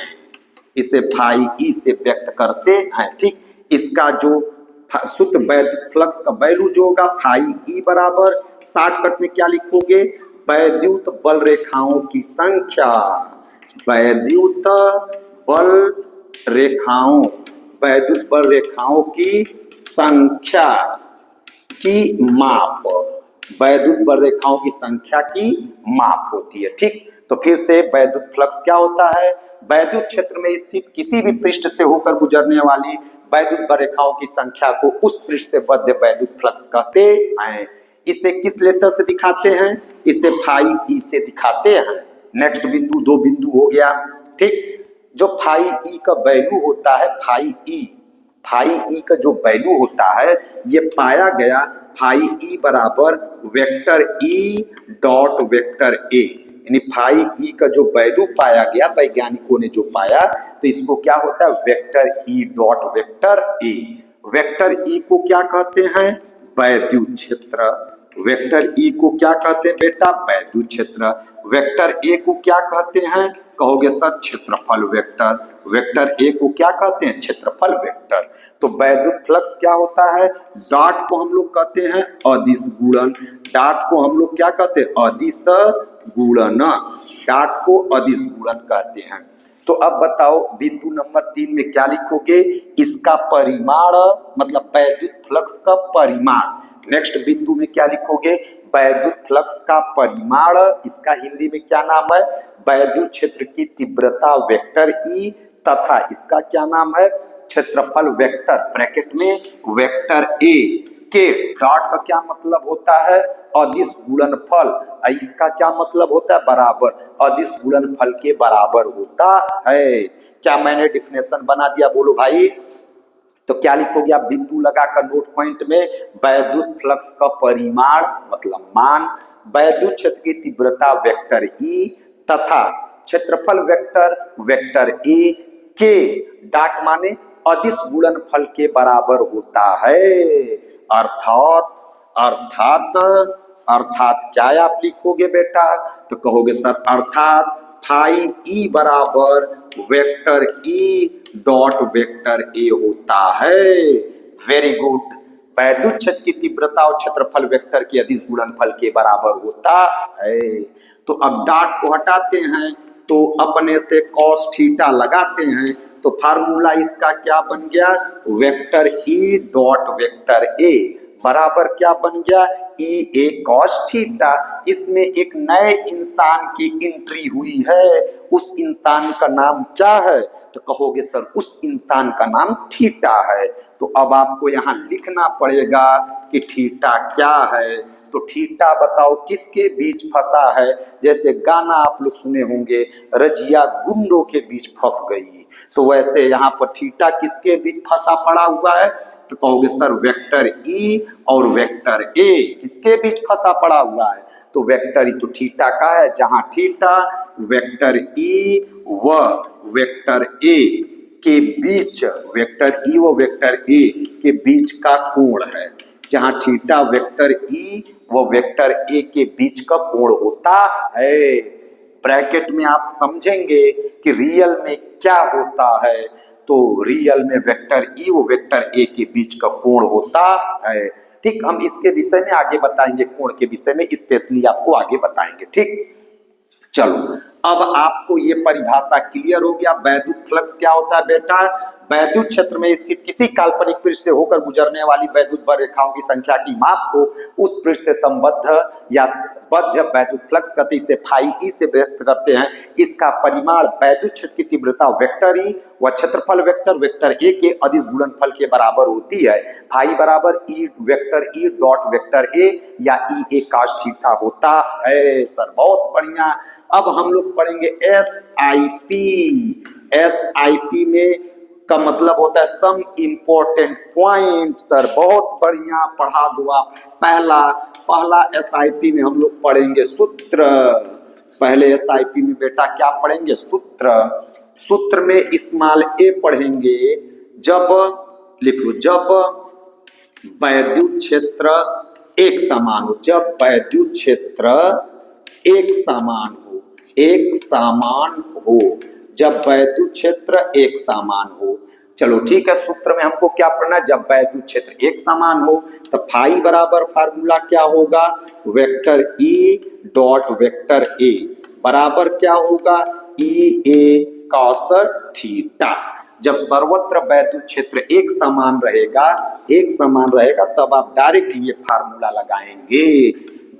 इसे फाई ई से व्यक्त करते हैं। ठीक, इसका जो शुद्ध वैद्युत फ्लक्स का वैल्यू जो होगा फाई ई बराबर, शॉर्टकट में क्या लिखोगे? वैद्युत बल रेखाओं की संख्या, वैद्युत बल रेखाओं, वैद्युत बल रेखाओं की संख्या की माप, वैद्युत बल रेखाओं की संख्या की माप होती है। ठीक, तो फिर से वैद्युत फ्लक्स क्या होता है? वैद्युत क्षेत्र में स्थित किसी भी पृष्ठ से होकर गुजरने वाली वैद्युत बल रेखाओं की संख्या को उस पृष्ठ से बद्ध वैद्युत फ्लक्स कहते हैं। इसे किस लेटर से दिखाते हैं? इसे फाई ई से दिखाते हैं। नेक्स्ट बिंदु, 2 बिंदु हो गया। ठीक, जो फाई ई का वैल्यू होता है, फाई ई का जो वैल्यू होता है ये पाया गया फाई ई बराबर vector E dot vector A, यानी फाई ई का जो वैल्यू पाया गया, वैज्ञानिकों ने जो पाया, तो इसको क्या होता है? Vector E dot vector A. Vector E को क्या कहते हैं? वैद्युत क्षेत्र। वेक्टर ई को क्या कहते हैं बेटा? वैद्युत क्षेत्र। वेक्टर ए को क्या कहते हैं? कहोगे सर क्षेत्रफल वेक्टर। वेक्टर ए को क्या कहते हैं? क्षेत्रफल वेक्टर। तो वैद्युत फ्लक्स क्या होता है? डॉट को हम लोग कहते हैं अदिश गुणन। डॉट को हम लोग क्या कहते हैं? अदिश गुणन। डॉट को अदिश गुणन कहते हैं। तो अब बताओ बिंदु नंबर 3 में क्या लिखोगे? इसका परिमाण, मतलब वैद्युत फ्लक्स का परिमाण। नेक्स्ट बिंदु में क्या लिखोगे? वैद्युत फ्लक्स का परिमाण। इसका हिंदी में क्या नाम है? वैद्युत क्षेत्र की तीव्रता वेक्टर ई, तथा इसका क्या नाम है? क्षेत्रफल वेक्टर, ब्रैकेट में वेक्टर ए के। डॉट का क्या मतलब होता है? अदिश गुणनफल। इसका क्या मतलब होता है? बराबर। अदिश गुणनफल के बराबर होता है। क्या मैंने डिफिनेशन बना दिया? बोलो भाई। तो क्या लिखोगे आप बिंदु लगाकर नोट पॉइंट में? वैद्युत फ्लक्स का परिमाण मतलब मान, वैद्युत क्षेत्र की तीव्रता वेक्टर ई, तथा क्षेत्रफल वेक्टर वेक्टर ए के डॉट माने अदिश गुणनफल के बराबर होता है। अर्थात अर्थात अर्थात क्या आप लिखोगे बेटा? तो कहोगे सर अर्थात फाई ई बराबर vector E dot vector A होता है। Very good. वैद्युत क्षेत्र की तीव्रता और क्षेत्रफल वेक्टर के अदिश गुणनफल के बराबर होता है। तो अब डॉट को हटाते हैं तो अपने से cos थीटा लगाते हैं, तो फार्मूला इसका क्या बन गया? Vector E dot vector A बराबर क्या बन गया? ई ए cos थीटा। इसमें एक नए इंसान की एंट्री हुई है, उस इंसान का नाम क्या है? तो कहोगे सर उस इंसान का नाम थीटा है। तो अब आपको यहाँ लिखना पड़ेगा कि थीटा क्या है। तो थीटा बताओ किसके बीच फंसा है? जैसे गाना आप लोग सुने होंगे, रजिया गुंडों के बीच फंस गई, तो वैसे यहाँ पर थीटा किसके बीच फंसा पड़ा हुआ है? तो कहोगे सर वेक्टर ई और वेक्टर ए किसके बीच फंसा पड़ा हुआ है? तो वेक्टर ई तो थीटा का है, जहां थीटा वेक्टर ई व वेक्टर ए के बीच, वेक्टर ई व वेक्टर ए के बीच का कोण है। जहां थीटा वेक्टर ई व वेक्टर ए के बीच का कोण होता है। ब्रैकेट में आप समझेंगे कि रियल में क्या होता है। तो रियल में वेक्टर ई व वेक्टर ए के बीच का कोण होता है। ठीक, हम इसके विषय में आगे बताएंगे, कोण के विषय में स्पेशली आपको आगे बताएंगे। ठीक, चलो अब आपको ये परिभाषा क्लियर हो गया। वैद्युत फ्लक्स क्या होता है बेटा? वैद्युत क्षेत्र में स्थित किसी काल्पनिक पृष्ठ से होकर गुजरने वाली वैद्युत रेखाओं की संख्या की माप को उस पृष्ठ से संबद्ध या बद्ध वैद्युत फ्लक्स कहते हैं। इसे फाई ई से व्यक्त करते हैं। इसका परिमाण वैद्युत क्षेत्र की तीव्रता वेक्टर ई व क्षेत्रफल वेक्टर वेक्टर ए के अदिश गुणनफल के बराबर होती है। फाई बराबर E vector E dot vector A या ई ए cos थीटा होता है। सर बहुत बढ़िया। अब हम लोग पढ़ेंगे SIP। SIP में का मतलब होता है सम इम्पोर्टेंट पॉइंट। सर बहुत बढ़िया, पढ़ा दो आप। पहला SIP में हम लोग पढ़ेंगे सूत्र। पहले SIP में बेटा क्या पढ़ेंगे? सूत्र। सूत्र में स्मॉल ए पढ़ेंगे जब, लिख लो, जब वैद्युत क्षेत्र एक समान हो। जब वैद्युत क्षेत्र एक समान हो, एक समान हो, जब वैद्युत क्षेत्र एक समान हो। चलो ठीक है, सूत्र में हमको क्या पढ़ना है? जब वैद्युत क्षेत्र एक समान हो तो फाई बराबर फार्मूला क्या होगा? Vector E dot vector A बराबर क्या होगा? ई ए cos थीटा। जब सर्वत्र वैद्युत क्षेत्र एक समान रहेगा तब आप डायरेक्ट ये फार्मूला लगाएंगे।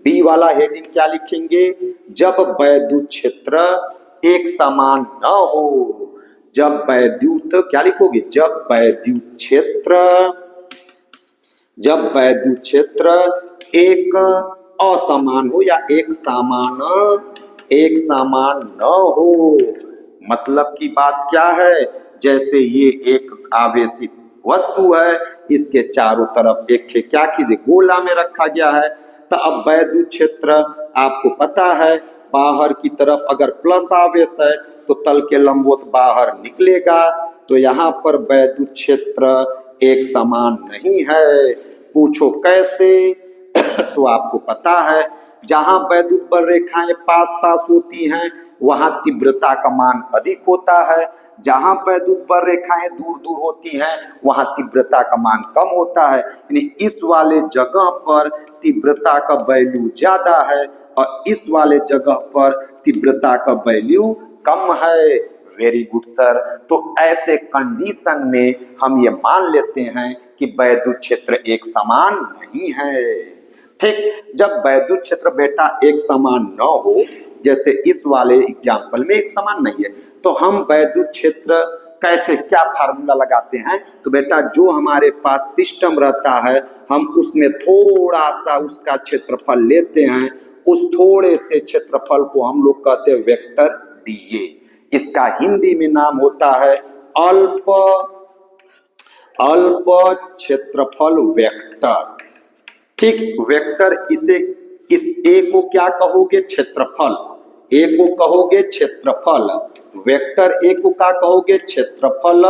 बी वाला हेडिंग क्या लिखेंगे? जब वैद्युत क्षेत्र एक समान न हो। जब वैद्युत, क्या लिखोगे? जब वैद्युत क्षेत्र एक असमान हो या एक समान न हो। मतलब की बात क्या है? जैसे ये एक आवेशित वस्तु है, इसके चारों तरफ एक क्या कीजिए गोला में रखा गया है। तो अब वैद्युत क्षेत्र आपको पता है, बाहर की तरफ अगर प्लस आवेश है तो तल के लंबवत बाहर निकलेगा। तो यहाँ पर वैद्युत क्षेत्र एक समान नहीं है। पूछो कैसे? तो आपको पता है जहां वैद्युत बल रेखाएं पास पास होती हैं वहां तीव्रता का मान अधिक होता है, जहां वैद्युत बल रेखाएं दूर दूर होती हैं वहां तीव्रता का मान कम होता है। यानी इस वाले जगह पर तीव्रता का वैल्यू ज्यादा है और इस वाले जगह पर तीव्रता का वैल्यू कम है। Very good sir. तो ऐसे कंडीशन में हम ये मान लेते हैं कि वैद्युत क्षेत्र एक समान नहीं है। ठीक, जब वैद्युत क्षेत्र बेटा एक समान न हो, जैसे इस वाले एग्जाम्पल में एक समान नहीं है, तो हम वैद्युत क्षेत्र कैसे, क्या फार्मूला लगाते हैं? तो बेटा जो हमारे पास सिस्टम रहता है हम उसमें थोड़ा सा उसका क्षेत्रफल लेते हैं, उस थोड़े से क्षेत्रफल को हम लोग कहते हैं वेक्टर डीए। इसका हिंदी में नाम होता है अल्प क्षेत्रफल वेक्टर। ठीक, वेक्टर इसे, इस ए को क्या कहोगे? क्षेत्रफल। ए को कहोगे क्षेत्रफल, वेक्टर ए को क्या कहोगे? क्षेत्रफल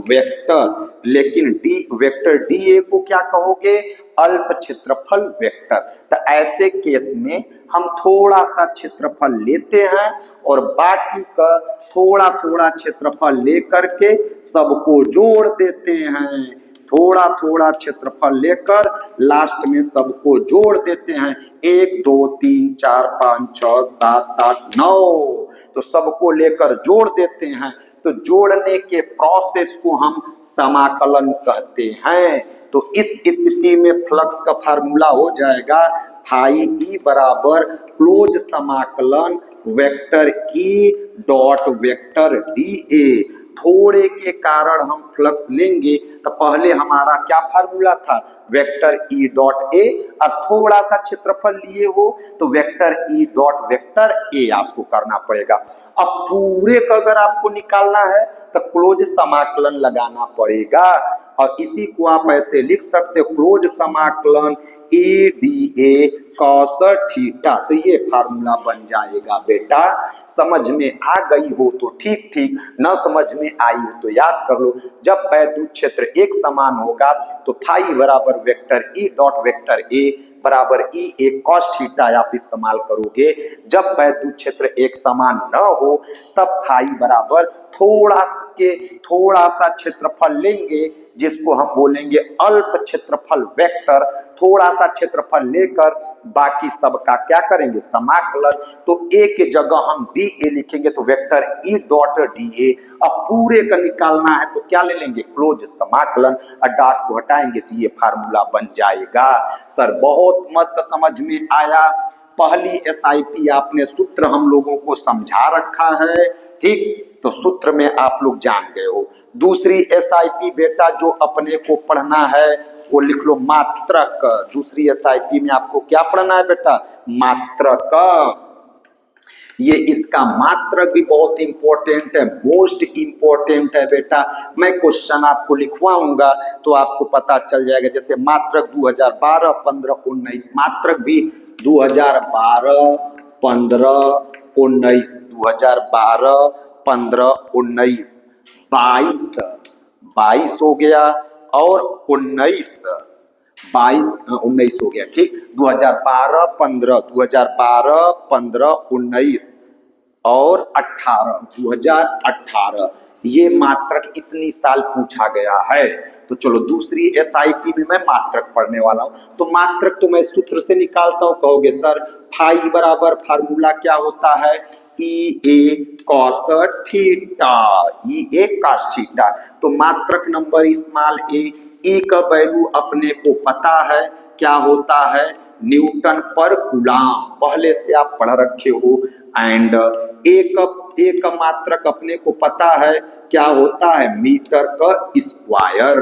वेक्टर। लेकिन डी वेक्टर डी ए को क्या कहोगे? अल्प क्षेत्रफल वेक्टर। तो ऐसे केस में हम थोड़ा सा क्षेत्रफल लेते हैं और बाकी का थोड़ा थोड़ा क्षेत्रफल लेकर के सबको जोड़ देते हैं। थोड़ा थोड़ा क्षेत्रफल लेकर लास्ट में सबको जोड़ देते हैं। 1 2 3 4 5 6 7 8 9, तो सबको लेकर जोड़ देते हैं। तो जोड़ने के प्रोसेस को हम समाकलन कहते हैं। तो इस स्थिति में फ्लक्स का फार्मूला हो जाएगा फाई ई बराबर क्लोज समाकलन vector E dot vector D A. थोड़े के कारण हम फ्लक्स लेंगे तो पहले हमारा क्या फार्मूला था? Vector E dot A. अब थोड़ा सा क्षेत्रफल लिए हो तो vector E dot vector A आपको करना पड़ेगा। अब पूरे का अगर आपको निकालना है तो क्लोज समाकलन लगाना पड़ेगा और इसी को आप ऐसे लिख सकते हो क्लोज समाकलन A D A cos theta. तो ये फार्मूला बन जाएगा बेटा। समझ में आ गई हो तो ठीक ठीक, न समझ में आई हो तो याद कर लो। जब वैद्युत क्षेत्र एक समान होगा तो फाई बराबर vector E dot vector A बराबर ई ए कॉस थीटा आप इस्तेमाल करोगे। जब वैद्युत क्षेत्र एक समान न हो तब फाई बराबर थोड़ा सा क्षेत्रफल लेंगे जिसको हम बोलेंगे अल्प क्षेत्रफल वेक्टर। थोड़ा सा क्षेत्रफल लेकर बाकी सबका क्या करेंगे? समाकलन। तो ए के जगह हम डी ए लिखेंगे तो vector E dot D A. अब पूरे का निकालना है तो क्या ले लेंगे? क्लोज समाकलन और डॉट को हटाएंगे तो ये फार्मूला बन जाएगा। सर बहुत मस्त समझ में आया। पहली एसआईपी आपने सूत्र हम लोगों को समझा रखा है, ठीक, तो सूत्र में आप लोग जान गए हो। दूसरी एसआईपी बेटा जो अपने को पढ़ना है वो लिख लो मात्रक। दूसरी एसआईपी में आपको क्या पढ़ना है बेटा? मात्रक। ये इसका मात्रक भी बहुत इंपॉर्टेंट है, मोस्ट इंपॉर्टेंट है बेटा। मैं क्वेश्चन आपको लिखवाऊंगा तो आपको पता चल जाएगा। जैसे मात्रक 2012 15 19, मात्रक भी 2012 15 19, 2012 15 19, 22 हो गया और 19 हो गया। ठीक, 2012 15 2012 15 19 और 18 2018, ये मात्रक इतनी साल पूछा गया है। तो चलो दूसरी एसआईपी में मैं मात्रक पढ़ने वाला हूं। तो मात्रक तो मैं सूत्र से निकालता हूं। कहोगे सर फाई बराबर फार्मूला क्या होता है? ई ए कॉस थीटा, ई ए कॉस थीटा। तो मात्रक नंबर स्मॉल ए का वैल्यू अपने को पता है क्या होता है? न्यूटन पर कूलाम, पहले से आप पढ़ रखे हो। एंड ए का मात्रक अपने को पता है क्या होता है? मीटर का स्क्वायर,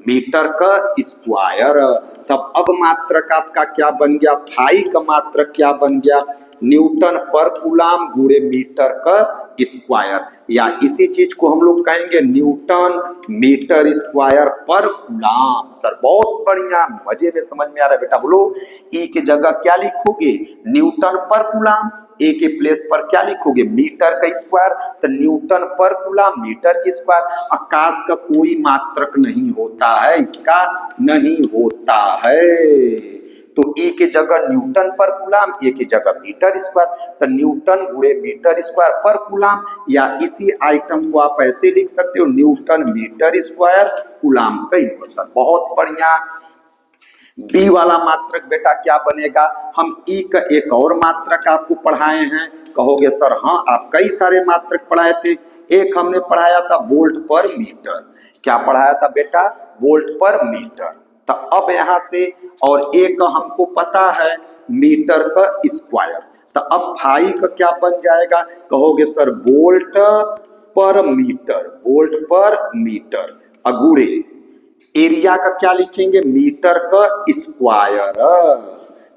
मीटर का स्क्वायर। तब अब मात्रक आपका क्या बन गया? फाई का मात्रक क्या बन गया? न्यूटन पर कूलाम गुणे मीटर का स्क्वायर। या इसी चीज को हम लोग कहेंगे न्यूटन मीटर स्क्वायर पर कूलाम। सर बहुत बढ़िया, मजे में समझ में आ रहा है बेटा। बोलो ई के जगह क्या लिखोगे, न्यूटन पर कूलाम। ए के प्लेस पर क्या लिखोगे, मीटर का स्क्वायर, तो न्यूटन पर कूलाम मीटर के स्क्वायर। आकाश का कोई मात्रक नहीं होता है, इसका नहीं होता है। तो ए के जगह न्यूटन पर कूलाम, ए की जगह मीटर स्क्वायर, तो न्यूटन गुणे मीटर स्क्वायर पर कूलाम। या इसी आइटम को आप ऐसे लिख सकते हो, न्यूटन मीटर स्क्वायर कूलाम का इनवर्स। बहुत बढ़िया। बी वाला मात्रक बेटा क्या बनेगा, हम ई का एक और मात्रक आपको पढ़ाए हैं। कहोगे सर हाँ आप कई सारे मात्रक पढ़ाए थे। एक हमने पढ़ाया था वोल्ट पर मीटर। क्या पढ़ाया था बेटा, वोल्ट पर मीटर। तो अब यहां से और एक हमको पता है मीटर का स्क्वायर। तो अब फाई का क्या बन जाएगा, कहोगे सर वोल्ट पर मीटर, वोल्ट पर मीटर अगुणे एरिया का क्या लिखेंगे, मीटर का स्क्वायर।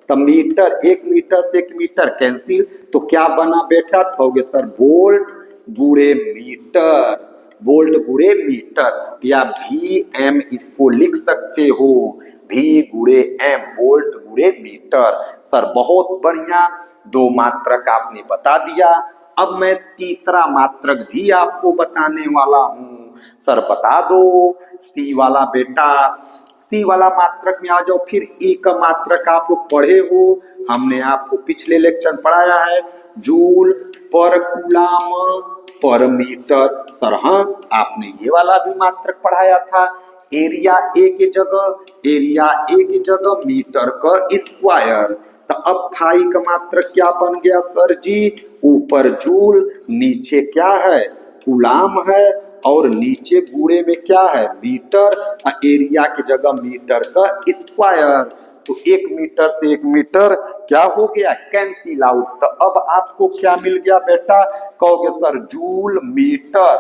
तो मीटर, एक मीटर से एक मीटर कैंसिल, तो क्या बना बेटा, कहोगे सर वोल्ट गुणे मीटर, वोल्ट गुणे मीटर। या भी एम इसको लिख सकते हो, भी गुणे एम, वोल्ट गुणे मीटर। सर बहुत बढ़िया, दो मात्रक आपने बता दिया। अब मैं तीसरा मात्रक भी आपको बताने वाला हूं। सर बता दो सी वाला बेटा। सी वाला मात्रक में आ जाओ। फिर ई का मात्रक आप लोग पढ़े हो, हमने आपको पिछले लेक्चर पढ़ाया है, जूल पर कूलाम पर मीटर। सर हाँ आपने ये वाला भी मात्रक पढ़ाया था। एरिया ए की जगह, एरिया ए की जगह मीटर का स्क्वायर। तो अब फाई का मात्रक क्या बन गया सर जी, ऊपर जूल, नीचे क्या है कूलाम है, और नीचे गुणे में क्या है मीटर, एरिया की जगह मीटर का स्क्वायर। तो एक मीटर से एक मीटर क्या हो गया, कैंसिल आउट। तो अब आपको क्या मिल गया बेटा, कहोगे सर जूल मीटर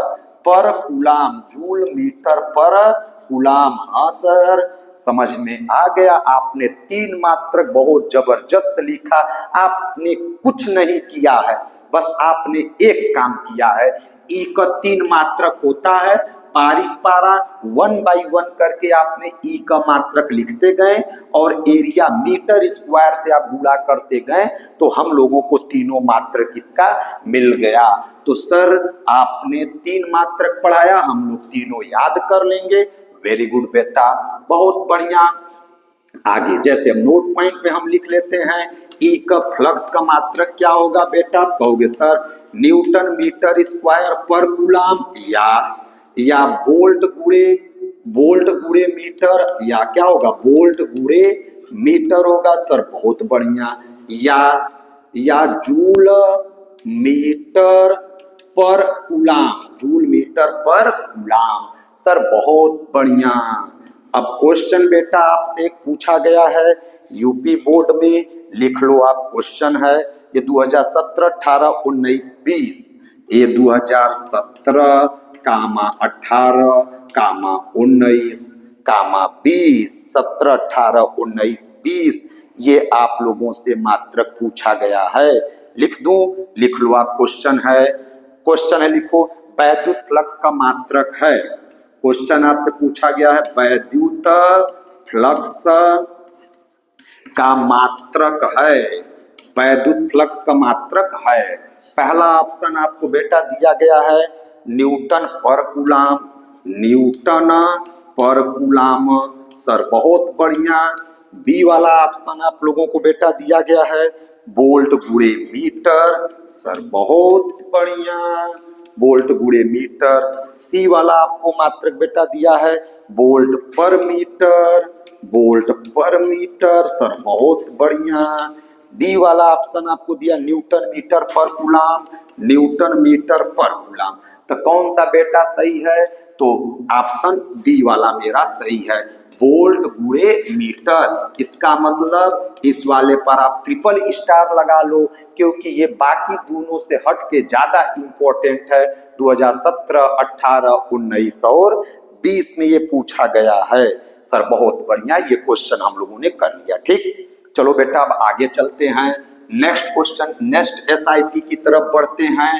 पर कूलाम, जूल मीटर पर कूलाम। हाँ सर समझ में आ गया। आपने तीन मात्रक बहुत जबरदस्त लिखा। आपने कुछ नहीं किया है, बस आपने एक काम किया है। ई का तीन मात्रक होता है, बारीक पारा 1 बाई 1 करके आपने ई का मात्रक लिखते गए और एरिया मीटर स्क्वायर से आप गुणा करते गए, तो हम लोगों को तीनों मात्रक इसका मिल गया। तो सर आपने तीन मात्रक पढ़ाया, हम लोग तीनों याद कर लेंगे। वेरी गुड बेटा, बहुत बढ़िया। आगे जैसे हम नोट पॉइंट में हम लिख लेते हैं, ई का फ्लक्स का मात्रक क्या होगा बेटा, कहोगे सर न्यूटन मीटर स्क्वायर पर कूलाम, या वोल्ट गुणे मीटर, या क्या होगा वोल्ट गुणे मीटर होगा। सर बहुत बढ़िया। या जूल मीटर पर कूलाम, जूल मीटर पर कूलाम। सर बहुत बढ़िया। अब क्वेश्चन बेटा आपसे पूछा गया है यूपी बोर्ड में, लिख लो आप क्वेश्चन है, ये 2017, 18, 19, 20, ये 2017, 18, 19, 20, 17, 18, 19, 20 ये आप लोगों से मात्रक पूछा गया है। लिख दूं, लिख लो आप क्वेश्चन है लिखो, वैद्युत फ्लक्स का मात्रक है। क्वेश्चन आपसे पूछा गया है वैद्युत फ्लक्स का मात्रक है, वैद्युत फ्लक्स का मात्रक है। पहला ऑप्शन आपको बेटा दिया गया है न्यूटन पर कूलाम, न्यूटन पर कूलाम। सर बहुत बढ़िया। बी वाला ऑप्शन आप लोगों को बेटा दिया गया है वोल्ट गुणे मीटर। सर बहुत बढ़िया, वोल्ट गुणे मीटर। सी वाला आपको मात्रक बेटा दिया है वोल्ट पर मीटर, वोल्ट पर मीटर। सर बहुत बढ़िया। डी वाला ऑप्शन आपको दिया न्यूटन मीटर पर कूलाम, न्यूटन मीटर पर कूलाम। तो कौन सा बेटा सही है, तो ऑप्शन डी वाला मेरा सही है, वोल्ट गुणे मीटर। इसका मतलब इस वाले पर आप ट्रिपल स्टार लगा लो, क्योंकि ये बाकी दोनों से हट के ज्यादा इंपॉर्टेंट है। 2017, 18, 19 और 20 में ये पूछा गया है। सर बहुत बढ़िया, ये क्वेश्चन हम लोगों ने कर लिया। ठीक, चलो बेटा अब आगे चलते हैं। नेक्स्ट क्वेश्चन, नेक्स्ट एसआईपी की तरफ बढ़ते हैं।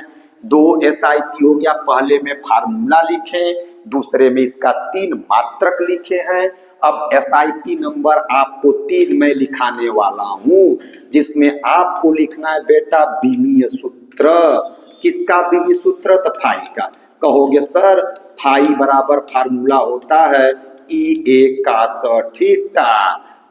दो SIP हो गया, पहले में फार्मूला लिखे, दूसरे में इसका 3 मात्रक लिखे हैं। अब SIP नंबर आपको 3 में लिखाने वाला हूं, जिसमें आपको लिखना है बेटा विमीय सूत्र। किसका विमीय सूत्र? तो फाई का। कहोगे सर फाई बराबर फार्मूला होता है E A cos थीटा।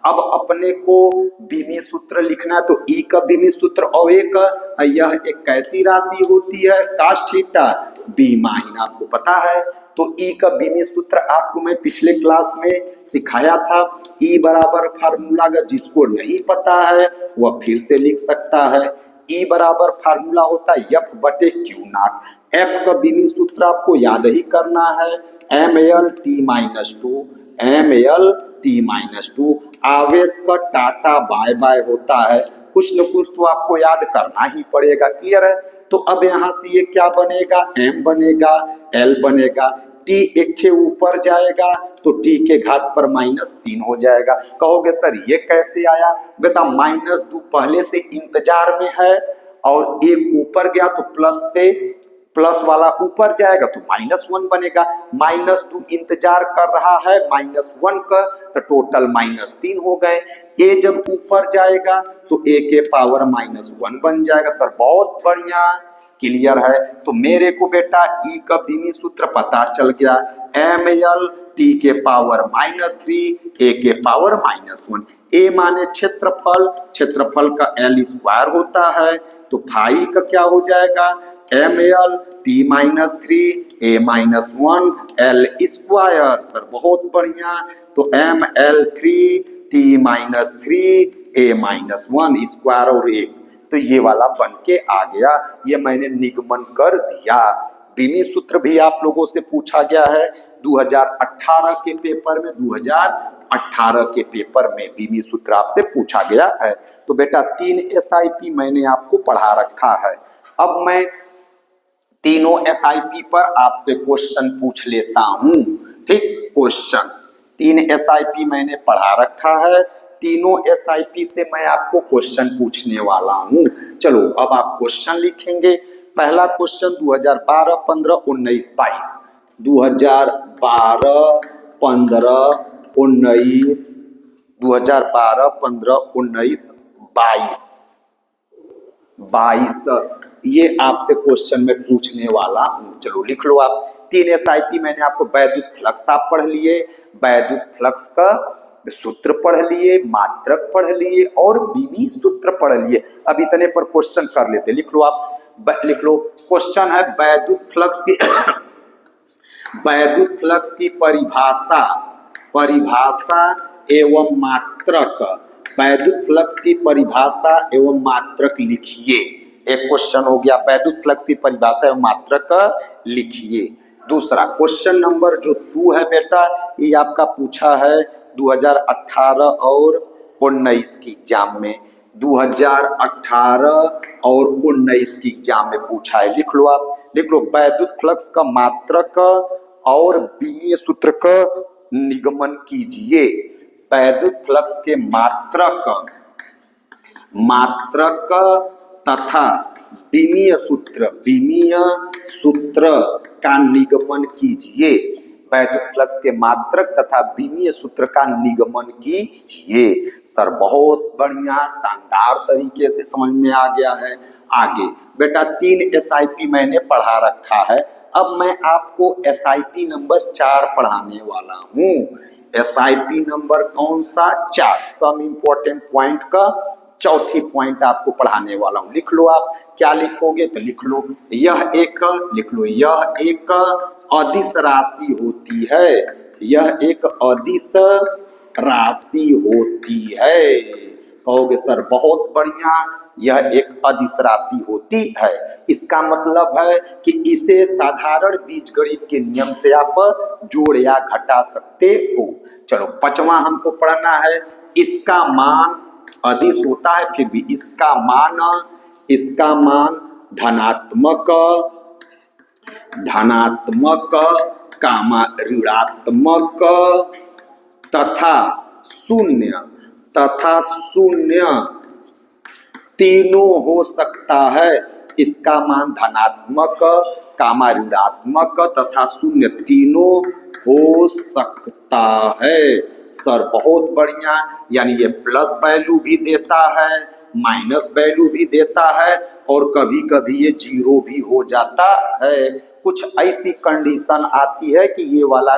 अब अपने को विमीय सूत्र लिखना है तो E का विमीय सूत्र और यह एक कैसी राशि होती है? cos theta. B माइन आपको पता है, तो E का विमीय सूत्र आपको मैं पिछले क्लास में सिखाया था। E बराबर फार्मूला, अगर जिसको नहीं पता है वह फिर से लिख सकता है। E बराबर फार्मूला होता है F बटे Q नॉट। F का विमीय सूत्र आपको याद ही करना है, mL_T-2, mL_T-2। आवेश का टाटा बाय बाय होता है, कुछ न कुछ तो आपको याद करना ही पड़ेगा। क्लियर है? तो अब यहाँ से ये क्या बनेगा? M बनेगा, L बनेगा, T एक के ऊपर जाएगा तो T के घात पर -3 हो जाएगा। कहोगे सर ये कैसे आया? बेटा -2 पहले से इंतजार में है और एक ऊपर गया तो प्लस से प्लस वाला ऊपर जाएगा तो -1 बनेगा। -2 इंतजार कर रहा है -1 का, तो टोटल -3 हो गए। ए जब ऊपर जाएगा तो ए के पावर -1 बन जाएगा। सर बहुत बढ़िया, क्लियर है। तो मेरे को बेटा ई का विमीय सूत्र पता चल गया, mL T के पावर -3 ए के पावर -1। ए माने क्षेत्रफल, क्षेत्रफल का L² होता है, तो फाई का क्या हो जाएगा? mL T-3 A-1 L²। Sir बहुत बढ़िया, तो mL3 T-3 A-1 स्क्वायर और 1, तो ये वाला बन के आ गया। ये मैंने निगमन कर दिया। विमीय सूत्र भी आप लोगों से पूछा गया है 2018 के पेपर में, 2018 के पेपर में विमीय सूत्र आपसे पूछा गया है। तो बेटा 3 SIP मैंने आपको पढ़ा रखा है। अब मैं तीनों SIP पर आपसे क्वेश्चन पूछ लेता हूं। ठीक, क्वेश्चन 3 SIP मैंने पढ़ा रखा है, तीनों SIP से मैं आपको क्वेश्चन पूछने वाला हूं। चलो अब आप क्वेश्चन लिखेंगे। पहला क्वेश्चन 2012, 15, 19, 22, 2012, 15, 19, 2012, 15, 19, 22, 22 ये आपसे क्वेश्चन में पूछने वाला हूं। चलो लिख लो आप। 3 SIP मैंने आपको वैद्युत फ्लक्स आप पढ़ लिए, वैद्युत फ्लक्स का सूत्र पढ़ लिए, मात्रक पढ़ लिए और विमीय सूत्र पढ़ लिए। अब इतने पर क्वेश्चन कर लेते। लिख लो आप, लिख लो। क्वेश्चन है वैद्युत फ्लक्स की वैद्युत फ्लक्स की परिभाषा, परिभाषा एवं मात्रक। वैद्युत फ्लक्स की परिभाषा एवं मात्रक लिखिए। एक क्वेश्चन हो गया, वैद्युत फ्लक्स की परिभाषा एवं मात्रक लिखिए। दूसरा क्वेश्चन नंबर जो 2 है बेटा, ये आपका पूछा है 2018 और 19 की एग्जाम में, 2018 और 19 की एग्जाम में पूछा है। लिख लो आप, लिख लो। वैद्युत फ्लक्स का मात्रक और विमीय सूत्र का निगमन कीजिए। वैद्युत फ्लक्स के मात्रक, मात्रक तथा विमीय सूत्र, विमीय सूत्र का निगमन कीजिए। वैद्युत फ्लक्स के मात्रक तथा विमीय सूत्र का निगमन कीजिए। सर बहुत बढ़िया, शानदार तरीके से समझ में आ गया है। आगे बेटा 3 SIP मैंने पढ़ा रखा है। अब मैं आपको SIP नंबर 4 पढ़ाने वाला हूँ। SIP नंबर कौन सा? 4। सम इंपॉर्टेंट पॉइंट का चौथी पॉइंट आपको पढ़ाने वाला हूँ। लिख लो आप, क्या लिखोगे? तो लिख लो यह एक, लिख लो यह एक अदिश राशि होती है। यह एक अदिश राशि होती है। कहोगे सर बहुत बढ़िया, यह एक अदिश राशि होती है। इसका मतलब है कि इसे साधारण बीजगणित के नियम से आप जोड़ या घटा सकते हो। चलो 5वां हमको पढ़ना है। इसका मान अदिश होता है, फिर भी इसका मान धनात्मक, धनात्मक, कामा ऋणात्मक तथा शून्य, तथा शून्य तीनों हो सकता है। इसका मान धनात्मक, कामा ऋणात्मक तथा शून्य तीनों हो सकता है। सर बहुत बढ़िया, यानी ये प्लस वैल्यू भी देता है, माइनस वैल्यू भी देता है और कभी कभी ये जीरो भी हो जाता है। कुछ ऐसी कंडीशन आती है कि ये वाला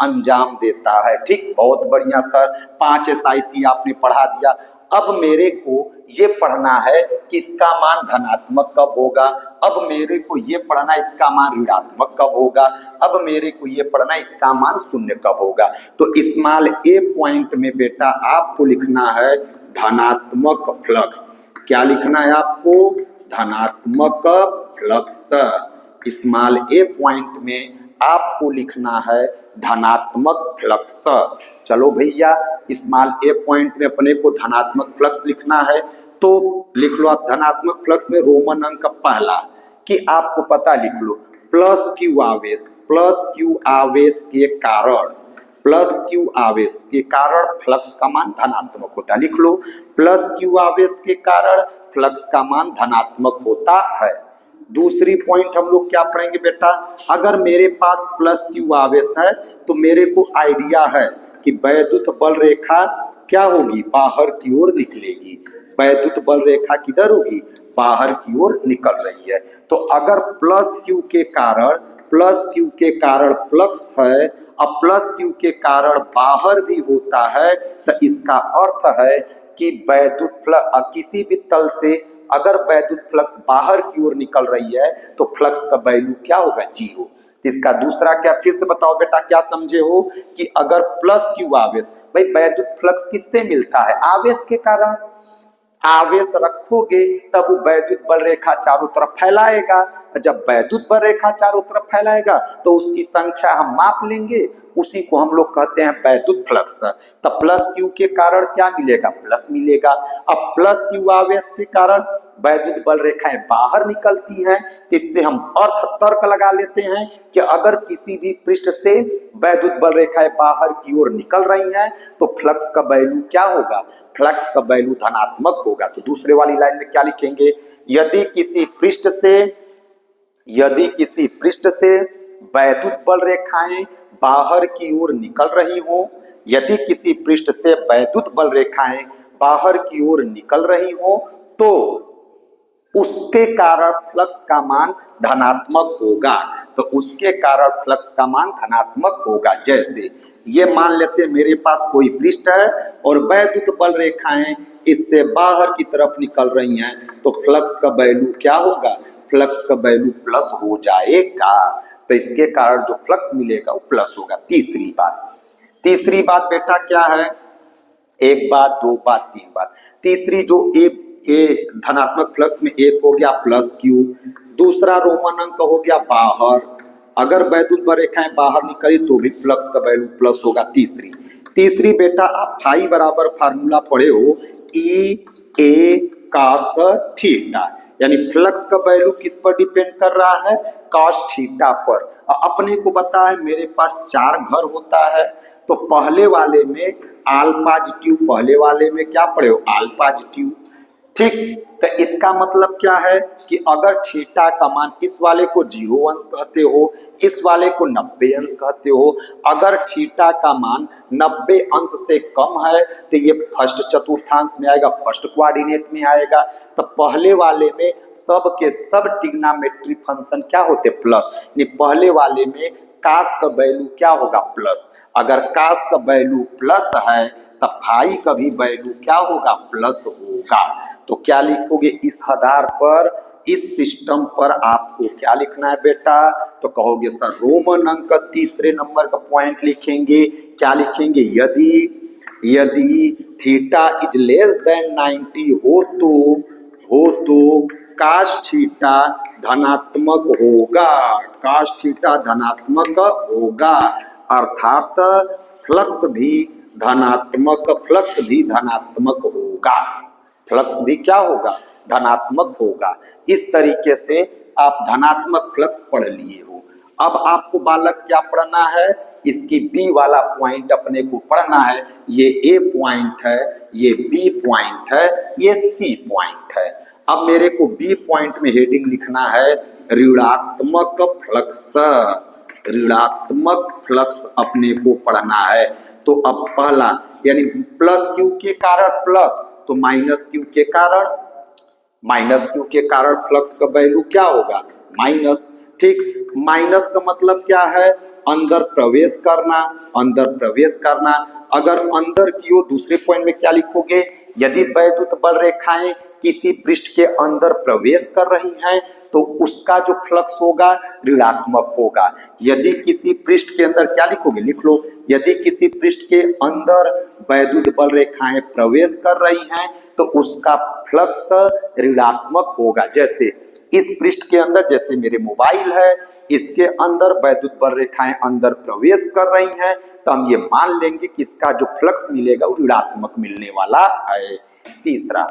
अंजाम देता है। ठीक, बहुत बढ़िया सर, 5 SIP आपने पढ़ा दिया। अब मेरे को ये पढ़ना है कि इसका मान धनात्मक कब होगा, अब मेरे को ये पढ़ना इसका मान ऋणात्मक कब होगा, अब मेरे को ये पढ़ना इसका मान शून्य कब होगा। तो स्मॉल ए पॉइंट में बेटा आपको लिखना है धनात्मक फ्लक्स। क्या लिखना है आपको? धनात्मक फ्लक्स। स्मॉल ए पॉइंट में आपको लिखना है धनात्मक फ्लक्स। चलो भैया, स्मॉल ए पॉइंट में अपने को धनात्मक फ्लक्स लिखना है तो लिख लो आप धनात्मक फ्लक्स में रोमन अंक पहला कि आपको पता लिख लो प्लस क्यू आवेश, प्लस क्यू आवेश के कारण, प्लस क्यू आवेश के कारण फ्लक्स का मान धनात्मक होता है। लिख लो प्लस क्यू आवेश के कारण फ्लक्स का मान धनात्मक होता है। दूसरी पॉइंट हम लोग क्या पढ़ेंगे बेटा, अगर मेरे पास प्लस क्यू आवेश है तो मेरे को आइडिया है कि वैद्युत बल रेखा क्या होगी, बाहर की ओर निकलेगी। वैद्युत बल रेखा किधर होगी, बाहर की ओर निकल रही है। तो अगर प्लस क्यू के कारण, प्लस क्यू के कारण फ्लक्स है, अब प्लस क्यू के कारण बाहर भी होता है, तो इसका अर्थ है कि वैद्युत फ्लक्स किसी भी तल से अगर वैद्युत फ्लक्स बाहर की ओर निकल रही है तो फ्लक्स का वैल्यू क्या होगा, जीरो। इसका दूसरा क्या, फिर से बताओ बेटा, क्या समझे हो कि अगर प्लस क्यू आवेश, भाई वैद्युत फ्लक्स किससे मिलता है, आवेश के कारण। आवेश रखोगे तब वो वैद्युत बल रेखा चारों तरफ फैलाएगा, जब वैद्युत बल रेखा चारों तरफ फैलाएगा तो उसकी संख्या हम माप लेंगे, उसी को हम लोग कहते हैं वैद्युत फ्लक्स। तब प्लस क्यू के कारण क्या मिलेगा, प्लस मिलेगा। अब प्लस क्यू आवेश के कारण वैद्युत बल रेखाएं बाहर निकलती हैं, इससे हम अर्थ तर्क लगा लेते हैं कि अगर किसी भी पृष्ठ से वैद्युत बल रेखाएं बाहर की ओर निकल रही हैं तो फ्लक्स का वैल्यू क्या होगा, फ्लक्स का वैल्यू धनात्मक होगा। तो दूसरे वाली लाइन में क्या लिखेंगे, यदि किसी पृष्ठ से वैद्युत बल रेखाएं बाहर की ओर निकल रही हो, यदि किसी पृष्ठ से वैद्युत बल रेखाएं बाहर की ओर निकल रही हो तो उसके कारण फ्लक्स का मान धनात्मक होगा। तो उसके कारण फ्लक्स का मान धनात्मक होगा। जैसे ये मान लेते हैं मेरे पास कोई पृष्ठ है और वैद्युत बल रेखाएं इससे बाहर की तरफ निकल रही हैं तो फ्लक्स का वैल्यू क्या होगा, फ्लक्स का वैल्यू प्लस हो जाएगा। तो इसके कारण जो फ्लक्स मिलेगा वो प्लस होगा। तीसरी बात बेटा क्या है, एक बात, दो बात, तीन बात। तीसरी जो ए धनात्मक फ्लक्स में एक हो गया प्लस क्यू, दूसरा रोमन अंक हो गया बाहर, अगर वैद्युत बल रेखाएं बाहर निकली तो भी फ्लक्स का वैल्यू प्लस होगा। तीसरी बेटा आप फाई बराबर फार्मूला पढ़े हो, ई ए कास थीटा, यानी फ्लक्स का वैल्यू किस पर डिपेंड कर रहा है, कास थीटा पर। अपने को पता है मेरे पास 4 घर होता है तो पहले वाले में आल पॉजिटिव, पहले वाले में क्या पढ़े हो, आल पॉजिटिव। ठीक, तो इसका मतलब क्या है कि अगर थीटा का मान, इस वाले को 0 अंश कहते हो, इस वाले को 90 अंश कहते हो, अगर थीटा का मान 90 अंश से कम है तो ये फर्स्ट चतुर्थांश में आएगा, फर्स्ट कोऑर्डिनेट में आएगा। तो पहले वाले में सब के सब ट्रिग्नोमेट्री फंक्शन क्या होते, प्लस, यानी पहले वाले में कास का वैल्यू क्या होगा, प्लस। अगर कास का वैल्यू प्लस है तब फाई का भी वैल्यू क्या होगा, प्लस होगा। तो क्या लिखोगे, इस आधार पर, इस सिस्टम पर आपको क्या लिखना है बेटा, तो कहोगे सर रोमन अंक तीसरे नंबर का पॉइंट लिखेंगे। क्या लिखेंगे, यदि थीटा इज लेस देन 90 हो तो काश थीटा धनात्मक होगा, काश थीटा धनात्मक होगा, अर्थात फ्लक्स भी धनात्मक होगा, फ्लक्स भी क्या होगा, धनात्मक होगा। इस तरीके से आप धनात्मक फ्लक्स पढ़ लिए हो। अब आपको बालक क्या पढ़ना है, इसकी बी वाला पॉइंट अपने को पढ़ना है। ये ए पॉइंट है, ये बी पॉइंट है, ये सी पॉइंट है। अब मेरे को बी पॉइंट में हेडिंग लिखना है ऋणात्मक फ्लक्स। ऋणात्मक फ्लक्स अपने को पढ़ना है। तो अब पहला यानी प्लस क्यू के कारण प्लस, तो माइनस क्यू के कारण, माइनस क्यू के कारण फ्लक्स का वैल्यू क्या होगा, माइनस। ठीक, माइनस का मतलब क्या है, अंदर प्रवेश करना, अंदर प्रवेश करना। अगर अंदर की ओर दूसरे पॉइंट में क्या लिखोगे, यदि वैद्युत बल रेखाएं किसी पृष्ठ के अंदर प्रवेश कर रही हैं तो उसका जो फ्लक्स होगा ऋणात्मक होगा। यदि किसी पृष्ठ के अंदर क्या लिखोगे, लिख लो, यदि किसी पृष्ठ के अंदर वैद्युत बल रेखाएं प्रवेश कर रही हैं तो उसका फ्लक्स ऋणात्मक होगा। जैसे इस पृष्ठ के अंदर, जैसे मेरे मोबाइल है, इसके अंदर वैद्युत बल रेखाएं अंदर प्रवेश कर रही हैं तो हम ये मान लेंगे कि इसका जो फ्लक्स मिलेगा वो ऋणात्मक मिलने वाला है। तीसरा,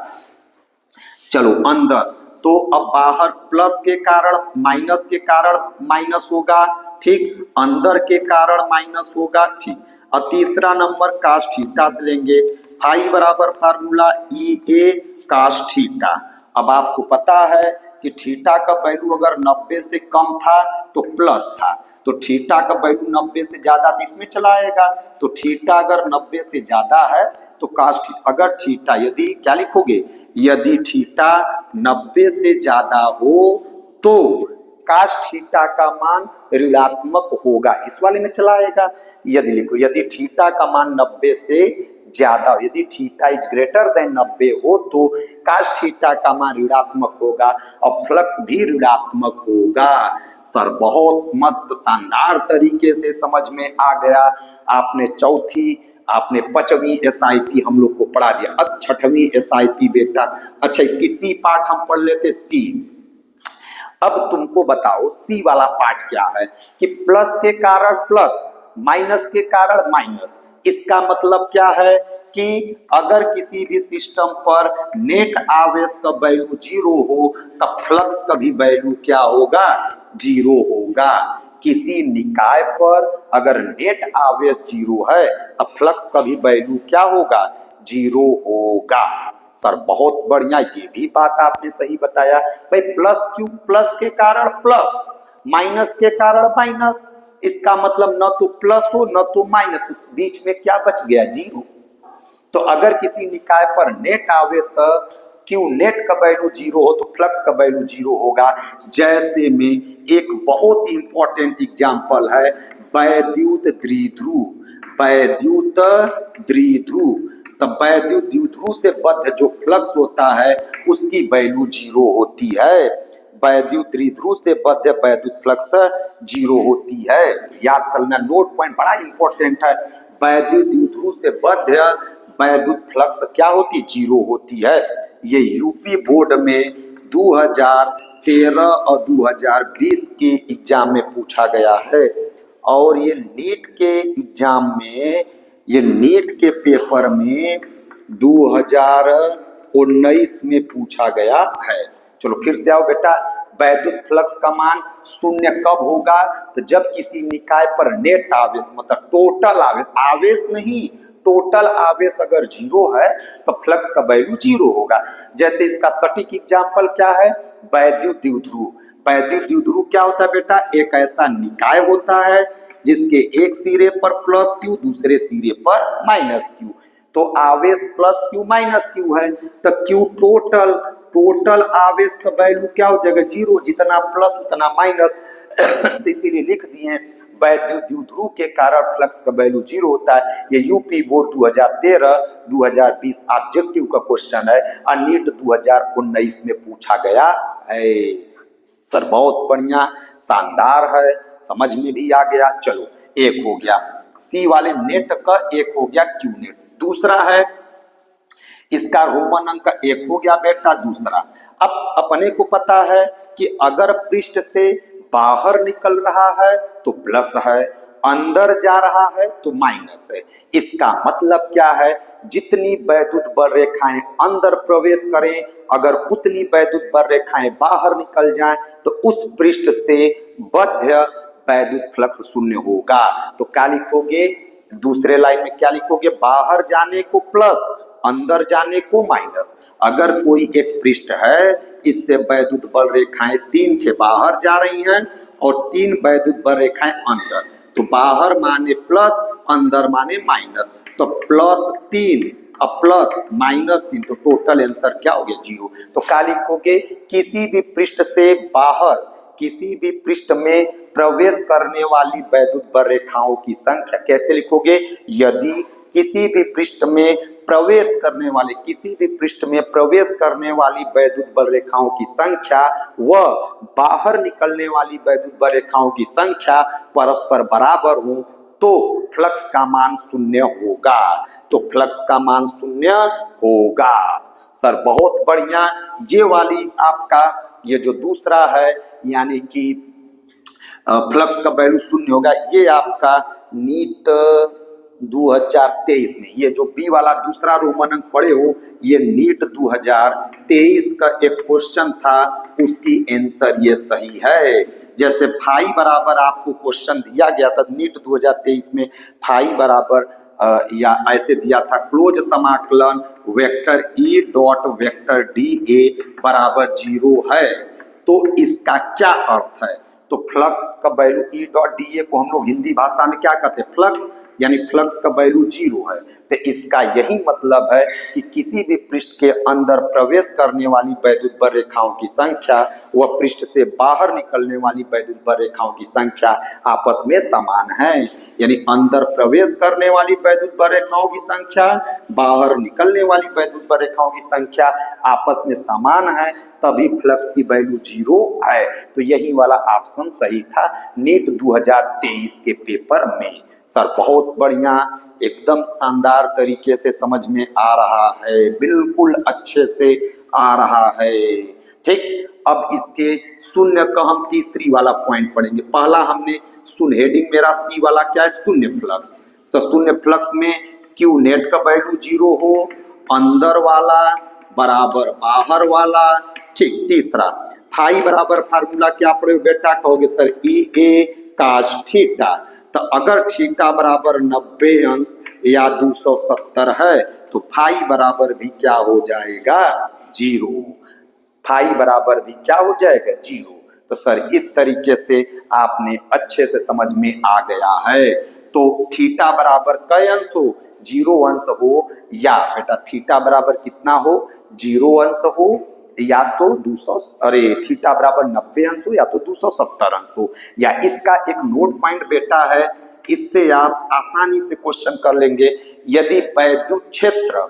चलो अंदर, तो अब बाहर प्लस के कारण माइनस के कारण माइनस होगा, ठीक, अंदर के कारण माइनस होगा, ठीक। और तीसरा नंबर कास थीटा से लेंगे, फाई बराबर फार्मूला ई ए कास थीटा। अब आपको पता है कि थीटा का वैल्यू अगर 90 से कम था तो प्लस था, तो थीटा का वैल्यू 90 से ज्यादा तो इसमें चला आएगा, तो थीटा अगर 90 से ज्यादा है तो कास थीटा, अगर थीटा, यदि क्या लिखोगे, यदि थीटा 90 से ज्यादा हो तो कास थीटा का मान ऋणात्मक होगा, इस वाले में चला आएगा। यदि लिखो, यदि थीटा का मान 90 से ज्यादा, यदि थीटा इज ग्रेटर देन 90 हो तो कास थीटा का मान ऋणात्मक होगा और फ्लक्स भी ऋणात्मक होगा। सर बहुत मस्त शानदार तरीके से समझ में आ गया। आपने चौथी, आपने 5वीं SIP हम लोग को पढ़ा दिया। अब 6वीं SIP बेटा, अच्छा इसकी सी पार्ट हम पढ़ लेते, सी। अब तुमको बताओ सी वाला पार्ट क्या है कि प्लस के कारण प्लस, माइनस के कारण माइनस। इसका मतलब क्या है कि अगर किसी भी सिस्टम पर नेट आवेश का वैल्यू 0 हो तब फ्लक्स का भी वैल्यू क्या होगा, 0 होगा। किसी निकाय पर अगर नेट आवेश 0 है तब फ्लक्स का भी वैल्यू क्या होगा, 0 होगा। सर बहुत बढ़िया, ये भी बात आपने सही बताया। भाई प्लस क्यू, प्लस के कारण प्लस, माइनस के कारण माइनस, इसका मतलब न तो प्लस हो न तो माइनस, उस बीच में क्या बच गया, 0। तो अगर किसी निकाय पर नेट आवेश क्यू नेट का वैल्यू 0 हो तो फ्लक्स का वैल्यू 0 होगा। जैसे में एक बहुत ही इंपॉर्टेंट एग्जांपल है वैद्युत द्विध्रुव, वैद्युत द्विध्रुव। तब वैद्युत द्विध्रुव से बद्ध जो फ्लक्स होता है उसकी वैल्यू 0 होती है। वैद्युत द्विध्रुव से बद्ध वैद्युत फ्लक्स 0 होती है। याद करना, नोट पॉइंट बड़ा इंपॉर्टेंट है। वैद्युत द्विध्रुव से बद्ध वैद्युत फ्लक्स क्या होती, 0 होती है। ये यूपी बोर्ड में 2013 और 2020 के एग्जाम में पूछा गया है और ये नीट के एग्जाम में, ये नीट के पेपर में 2019 में पूछा गया है। चलो फिर से आओ बेटा, वैद्युत फ्लक्स का मान 0 कब होगा, तो जब किसी निकाय पर नेट आवेश मतलब टोटल आवेश, आवेश नहीं टोटल आवेश अगर 0 है तो फ्लक्स का वैल्यू 0 होगा। जैसे इसका सटीक एग्जांपल क्या है, वैद्युत द्विध्रुव। वैद्युत द्विध्रुव क्या होता है बेटा, एक ऐसा निकाय होता है जिसके एक सिरे पर प्लस क्यू दूसरे सिरे पर माइनस क्यू, तो आवेश प्लस क्यू माइनस क्यू है, तो क्यू टोटल, टोटल आवेश का वैल्यू क्या हो जाएगा, 0, जितना प्लस उतना माइनस। तो इसीलिए लिख दिए वैद्युत द्विध्रुव के कारण फ्लक्स का वैल्यू 0 होता है। ये यूपी बोर्ड 2013-2020 ऑब्जेक्टिव का क्वेश्चन है और नीट 2019 में पूछा गया है। सर बहुत बढ़िया, शानदार है, समझ में भी आ गया। चलो एक हो गया सी वाले नेट का, एक हो गया क्यू नेट। दूसरा है इसका रोमन अंक का, एक हो गया बेटा दूसरा। अब अपने को पता है कि अगर पृष्ठ से बाहर निकल रहा है तो प्लस है, अंदर जा रहा है तो माइनस है। इसका मतलब क्या है, जितनी वैद्युत बल रेखाएं अंदर प्रवेश करें अगर उतनी वैद्युत बल रेखाएं बाहर निकल जाएं तो उस पृष्ठ से बद्ध वैद्युत फ्लक्स 0 होगा। तो क्या लिखोगे, दूसरे लाइन में क्या लिखोगे, बाहर जाने को प्लस, अंदर जाने को माइनस। अगर कोई एक पृष्ठ है, इससे वैद्युत बल रेखाएं 3 के बाहर जा रही हैं और 3 वैद्युत बल रेखाएं अंदर, तो बाहर माने प्लस, अंदर माने माइनस, तो +3 अब +-3, तो टोटल आंसर क्या हो गया 0। तो क्या लिखोगे, किसी भी पृष्ठ से बाहर, किसी भी पृष्ठ में प्रवेश करने वाली वैद्युत बल रेखाओं की संख्या कैसे लिखोगे, यदि किसी भी पृष्ठ में प्रवेश करने वाले, किसी भी पृष्ठ में प्रवेश करने वाली वैद्युत बल रेखाओं की संख्या व बाहर निकलने वाली वैद्युत बल रेखाओं की संख्या परस्पर बराबर हो तो फ्लक्स का मान 0 होगा, तो फ्लक्स का मान 0 होगा। सर बहुत बढ़िया। ये वाली आपका ये जो दूसरा है यानी कि फ्लक्स का वैल्यू 0 होगा, ये आपका नीट 2023 में, ये जो बी वाला दूसरा रोमन अंक पढ़े हो, ये नीट 2023 का एक क्वेश्चन था, उसकी आंसर ये सही है। जैसे फाई बराबर आपको क्वेश्चन दिया गया था नीट 2023 में, फाई बराबर या ऐसे दिया था, क्लोज समाकलन vector E dot vector D A बराबर 0 है, तो इसका क्या अर्थ है, तो फ्लक्स का value E dot D A को हम लोग हिंदी भाषा में क्या कहते हैं, फ्लक्स, यानी फ्लक्स का वैल्यू 0 है। तो इसका यही मतलब है कि किसी भी पृष्ठ के अंदर प्रवेश करने वाली वैद्युत बल रेखाओं की संख्या व पृष्ठ से बाहर निकलने वाली वैद्युत बल रेखाओं की संख्या आपस में समान है, यानी अंदर प्रवेश करने वाली वैद्युत बल रेखाओं की संख्या, बाहर निकलने वाली वैद्युत बल रेखाओं की संख्या आपस में समान है, तभी फ्लक्स की वैल्यू 0 है। तो यही वाला ऑप्शन सही था नीट 2023 के पेपर में। सर बहुत बढ़िया, एकदम शानदार तरीके से समझ में आ रहा है, बिल्कुल अच्छे से आ रहा है। ठीक, अब इसके शून्य का हम तीसरी वाला पॉइंट पढ़ेंगे। पहला हमने शून्य, हेडिंग मेरा सी वाला क्या है, शून्य फ्लक्स। तो शून्य फ्लक्स में क्यू नेट का वैल्यू 0 हो, अंदर वाला बराबर बाहर वाला। ठीक, तीसरा फाई बराबर फार्मूला क्या पढ़े बेटा, कहोगे सर ई ए काश थीटा। तो अगर थीटा बराबर 90 अंश या 270 है तो फाई बराबर भी क्या हो जाएगा, 0। फाई बराबर भी क्या हो जाएगा, 0। तो सर इस तरीके से आपने अच्छे से समझ में आ गया है। तो थीटा बराबर कई अंश हो, 0 अंश हो, या बेटा थीटा बराबर कितना हो, 0 अंश हो, या तो 200 थीटा बराबर 90 अंश हो या तो 270 अंश हो। या इसका एक नोट पॉइंट बेटा है, इससे आप आसानी से क्वेश्चन कर लेंगे। यदि वैद्युत क्षेत्र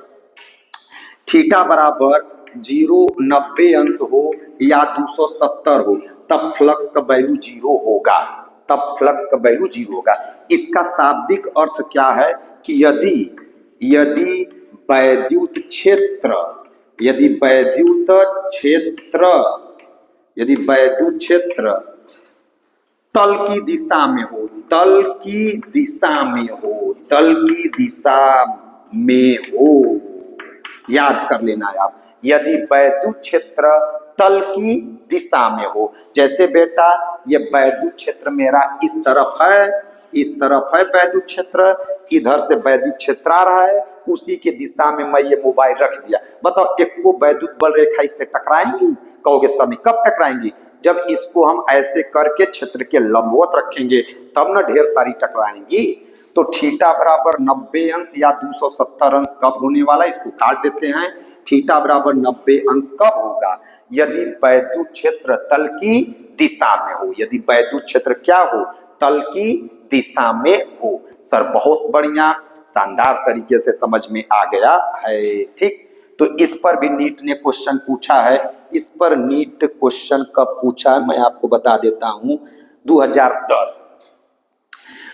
थीटा बराबर 90 अंश हो या 270 हो तब फ्लक्स का वैल्यू 0 होगा, तब फ्लक्स का वैल्यू 0 होगा। इसका शाब्दिक अर्थ क्या है कि यदि वैद्युत क्षेत्र, यदि वैद्युत क्षेत्र तल की दिशा में हो, तल की दिशा में हो, तल की दिशा में हो, याद कर लेना है आप, यदि वैद्युत क्षेत्र तल की दिशा में हो। जैसे बेटा ये वैद्युत क्षेत्र मेरा इस तरफ है, इस तरफ है वैद्युत क्षेत्र, इधर से वैद्युत क्षेत्र आ रहा है, उसी के दिशा में मैं ये मोबाइल रख दिया। बताओ एक को वैद्युत बल रेखा इससे टकराएंगी, कहोगे सर कब टकराएंगी, जब इसको हम ऐसे करके क्षेत्र के लंबवत रखेंगे तब ना ढेर सारी टकराएंगी। तो थीटा बराबर 90 अंश या 270 अंश कब होने वाला, इसको काट देते हैं। थीटा बराबर 90 अंश कब होगा, यदि वैद्युत क्षेत्र तल की दिशा में हो, यदि वैद्युत क्षेत्र क्या हो, तल की दिशा में हो। सर बहुत बढ़िया, शानदार तरीके से समझ में आ गया है। ठीक, तो इस पर भी नीट ने क्वेश्चन पूछा है। इस पर नीट क्वेश्चन कब पूछा मैं आपको बता देता हूं,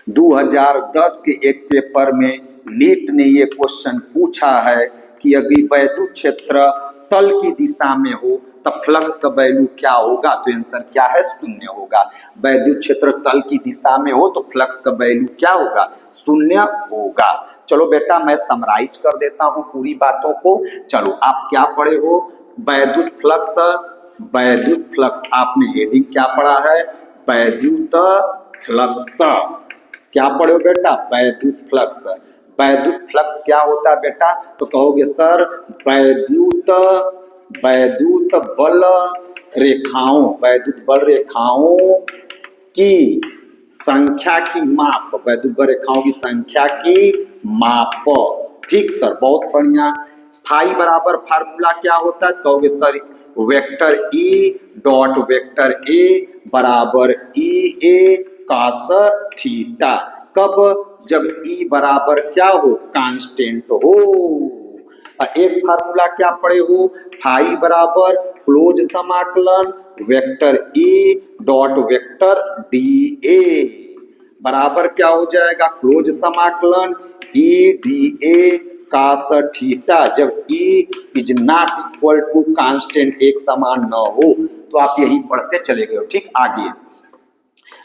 2010 के एक पेपर में नीट ने ये क्वेश्चन पूछा है कि यदि वैद्युत क्षेत्र तल की दिशा में हो तब फ्लक्स का वैल्यू क्या होगा, तो आंसर क्या है, 0 होगा। वैद्युत क्षेत्र तल की दिशा में हो तो फ्लक्स का वैल्यू क्या होगा, 0 होगा। चलो बेटा मैं समराइज कर देता हूं पूरी बातों को। चलो आप क्या पढ़े हो, वैद्युत फ्लक्स, वैद्युत फ्लक्स आपने हेडिंग क्या पढ़ा है, वैद्युत फ्लक्स। क्या पढ़े हो बेटा, वैद्युत फ्लक्स। वैद्युत फ्लक्स क्या होता है बेटा? तो कहोगे सर वैद्युत वैद्युत बल वैद्युत बल रेखाओं की संख्या की माप, वैद्युत बल रेखाओं की संख्या की माप। ठीक सर, बहुत बढ़िया। फाई बराबर फार्मूला क्या होता है? कहोगे sir vector E dot vector A बराबर ई ए कास थीटा। कब? जब ई बराबर क्या हो? कांस्टेंट हो। एक फार्मूला क्या पढ़े हो? फाई बराबर क्लोज समाकलन vector E dot vector D A बराबर क्या हो जाएगा? क्लोज समाकलन E D A cos theta. जब E is not equal to constant, एक समान न हो, तो आप यही पढ़ते चले गए। ठीक,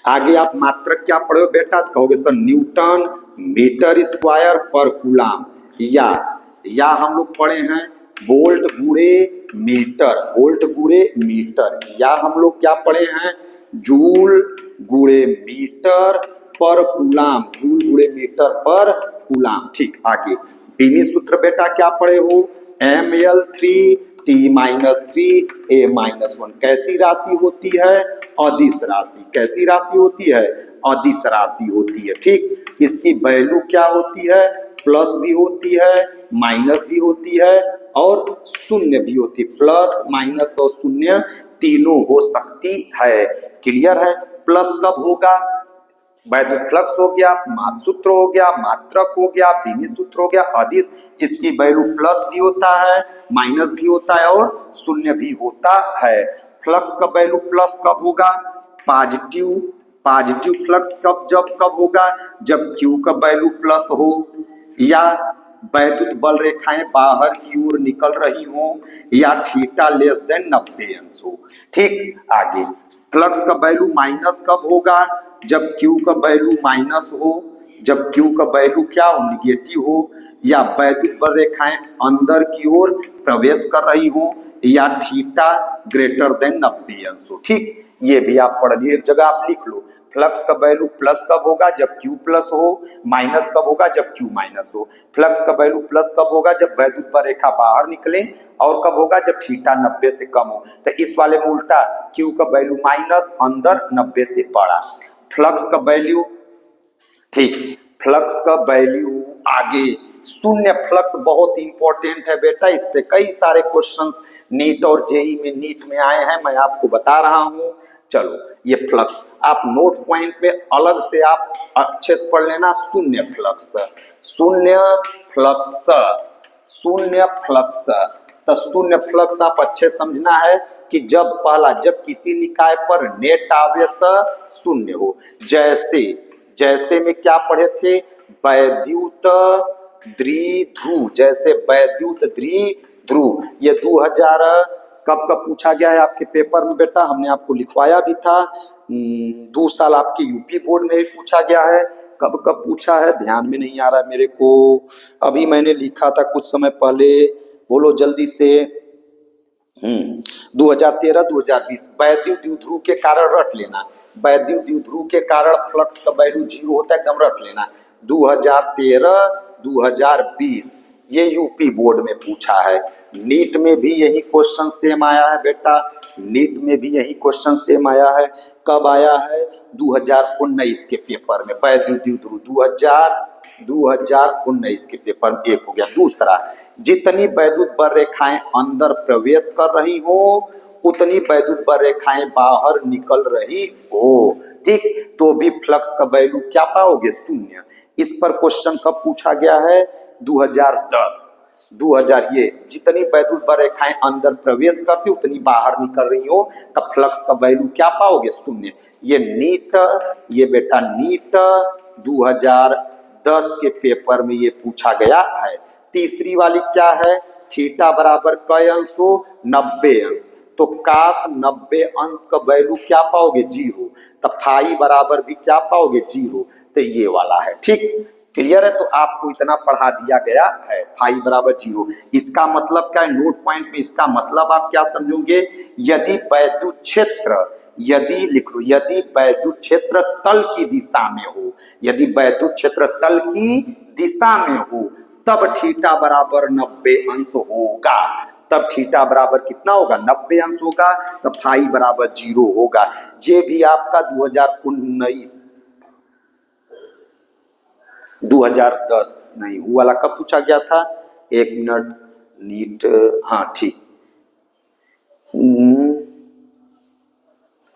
आगे आप मात्रक क्या पढ़े हो बेटा? कहोगे सर न्यूटन मीटर स्क्वायर पर कूलाम, या हम लोग पढ़े हैं वोल्ट गुणे मीटर, वोल्ट गुणे मीटर, या हम लोग क्या पढ़े हैं जूल गुणे मीटर पर कूलाम, जूल गुणे मीटर पर कूलाम। ठीक, आगे बीनी सूत्र बेटा क्या पढ़े हो? ml3 t-3 a-1 कैसी राशि होती है? अदिश राशि। कैसी राशि होती है? अदिश राशि होती है। ठीक, इसकी वैल्यू क्या होती है? प्लस भी होती है, माइनस भी होती है और शून्य भी होती है। प्लस माइनस और शून्य तीनों हो सकती है। क्लियर है? प्लस कब होगा? वैद्युत फ्लक्स हो गया, सूत्र हो गया, मात्रक हो गया, बीनी सूत्र हो गया, अदिश, इसकी वैल्यू प्लस भी होता है, माइनस भी होता है और शून्य भी होता है। फ्लक्स का वैल्यू प्लस कब होगा? पॉजिटिव फ्लक्स कब होगा? जब Q का वैल्यू प्लस हो, या वैद्युत बल रेखाएं बाहर की ओर निकल रही हो, या थीटा लेस देन 90 अंश हो। ठीक, आगे फ्लक्स का वैल्यू माइनस कब होगा? जब Q का वैल्यू माइनस हो, जब Q का वैल्यू क्या हो? निगेटिव हो, या वैद्युत बल रेखाएं अंदर की ओर प्रवेश कर रही हो, या थीटा ग्रेटर देन 90 अंश हो। ठीक, ये भी आप पढ़ लिए, एक जगह आप लिख लो। फ्लक्स का वैल्यू प्लस कब होगा? जब Q प्लस हो। माइनस कब होगा? जब Q माइनस हो। फ्लक्स का वैल्यू प्लस कब होगा? जब वैद्युत बल रेखा बाहर निकले, और कब होगा? जब थीटा 90 से कम हो। तो इस वाले में उल्टा, Q का वैल्यू माइनस, अंदर 90 से बड़ा। फ्लक्स का वैल्यू, ठीक, फ्लक्स का वैल्यू आगे शून्य फ्लक्स बहुत इंपॉर्टेंट है बेटा, इस पे कई सारे क्वेश्चंस नीट और जेई में नीट में आए हैं, मैं आपको बता रहा हूं। चलो, ये फ्लक्स आप नोट पॉइंट पे अलग से आप अच्छे से पढ़ लेना। शून्य फ्लक्स, शून्य फ्लक्स, शून्य फ्लक्स। तो शून्य फ्लक्स आप अच्छे समझना है कि जब किसी निकाय पर नेट आवेश शून्य हो। जैसे में क्या पढ़े थे? वैद्युत द्विध्रुव, जैसे वैद्युत द्विध्रुव। ये 2000 कब पूछा गया है आपके पेपर में बेटा? हमने आपको लिखवाया भी था। 2 साल आपके यूपी बोर्ड में भी पूछा गया है। कब पूछा है ध्यान में नहीं आ रहा है मेरे को, अभी मैंने लिखा था कुछ समय पहले, बोलो जल्दी से। 2013-2020 वैद्युत द्विध्रुव के कारण रट लेना। वैद्युत द्विध्रुव के कारण फ्लक्स का वैल्यू 0 होता है, एकदम रट लेना। 2013-2020 ये यूपी बोर्ड में पूछा है। नीट में भी यही क्वेश्चन सेम आया है बेटा, नीट में भी यही क्वेश्चन सेम आया है। कब आया है? 2019 के पेपर में वैद्युत द्विध्रुव 2019 के पेपर में एक हो गया। दूसरा, जितनी वैद्युत बल रेखाएं अंदर प्रवेश कर रही हो, उतनी वैद्युत बल रेखाएं बाहर निकल रही हो। ठीक, तो भी फ्लक्स का वैल्यू क्या पाओगे? शून्य। इस पर क्वेश्चन कब पूछा गया है? 2010 ये जितनी वैद्युत बल रेखाएं अंदर प्रवेश करती उतनी बाहर निकल रही हो, तब फ्लक्स का वैल्यू क्या पाओगे? शून्य। ये बेटा नीट 2010 के पेपर में ये पूछा गया है। तीसरी वाली क्या है? थीटा बराबर कई अंश हो? 90 अंश। तो काश 90 अंश का वैल्यू क्या पाओगे? 0। तब फाई बराबर भी क्या पाओगे? 0। तो ये वाला है। ठीक, क्लियर है? तो आपको इतना पढ़ा दिया गया है, फाई बराबर 0। इसका मतलब क्या है? नोट पॉइंट में इसका मतलब आप क्या समझोगे? यदि वैद्युत क्षेत्र, लिख लो, यदि वैद्युत क्षेत्र तल की दिशा में हो, यदि वैद्युत क्षेत्र तल की दिशा में हो तब थीटा बराबर 90 अंश होगा। तब थीटा बराबर कितना होगा? 90 अंश होगा। तब फाई बराबर 0 होगा। ये भी आपका 2019 2010 नहीं वो वाला कब पूछा गया था? एक मिनट, नीट, हाँ ठीक।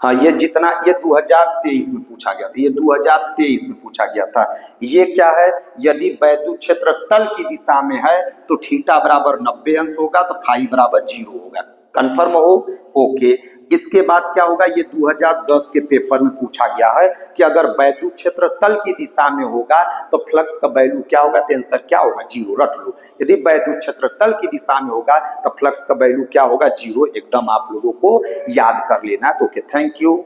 हाँ ये जितना, ये 2023 में पूछा गया था, ये 2023 में पूछा गया था। ये क्या है? यदि वैद्युत क्षेत्र तल की दिशा में है तो थीटा बराबर 90 अंश होगा, तो फाई बराबर 0 होगा। कंफर्म हो? ओके। इसके बाद क्या होगा? ये 2010 के पेपर में पूछा गया है कि अगर वैद्युत क्षेत्र तल की दिशा में होगा तो फ्लक्स का वैल्यू क्या होगा? तो आंसर क्या होगा? 0। रख लो, यदि वैद्युत क्षेत्र तल की दिशा में होगा तो फ्लक्स का वैल्यू क्या होगा? 0। एकदम आप लोगों को याद कर लेना। तो ओके, थैंक यू।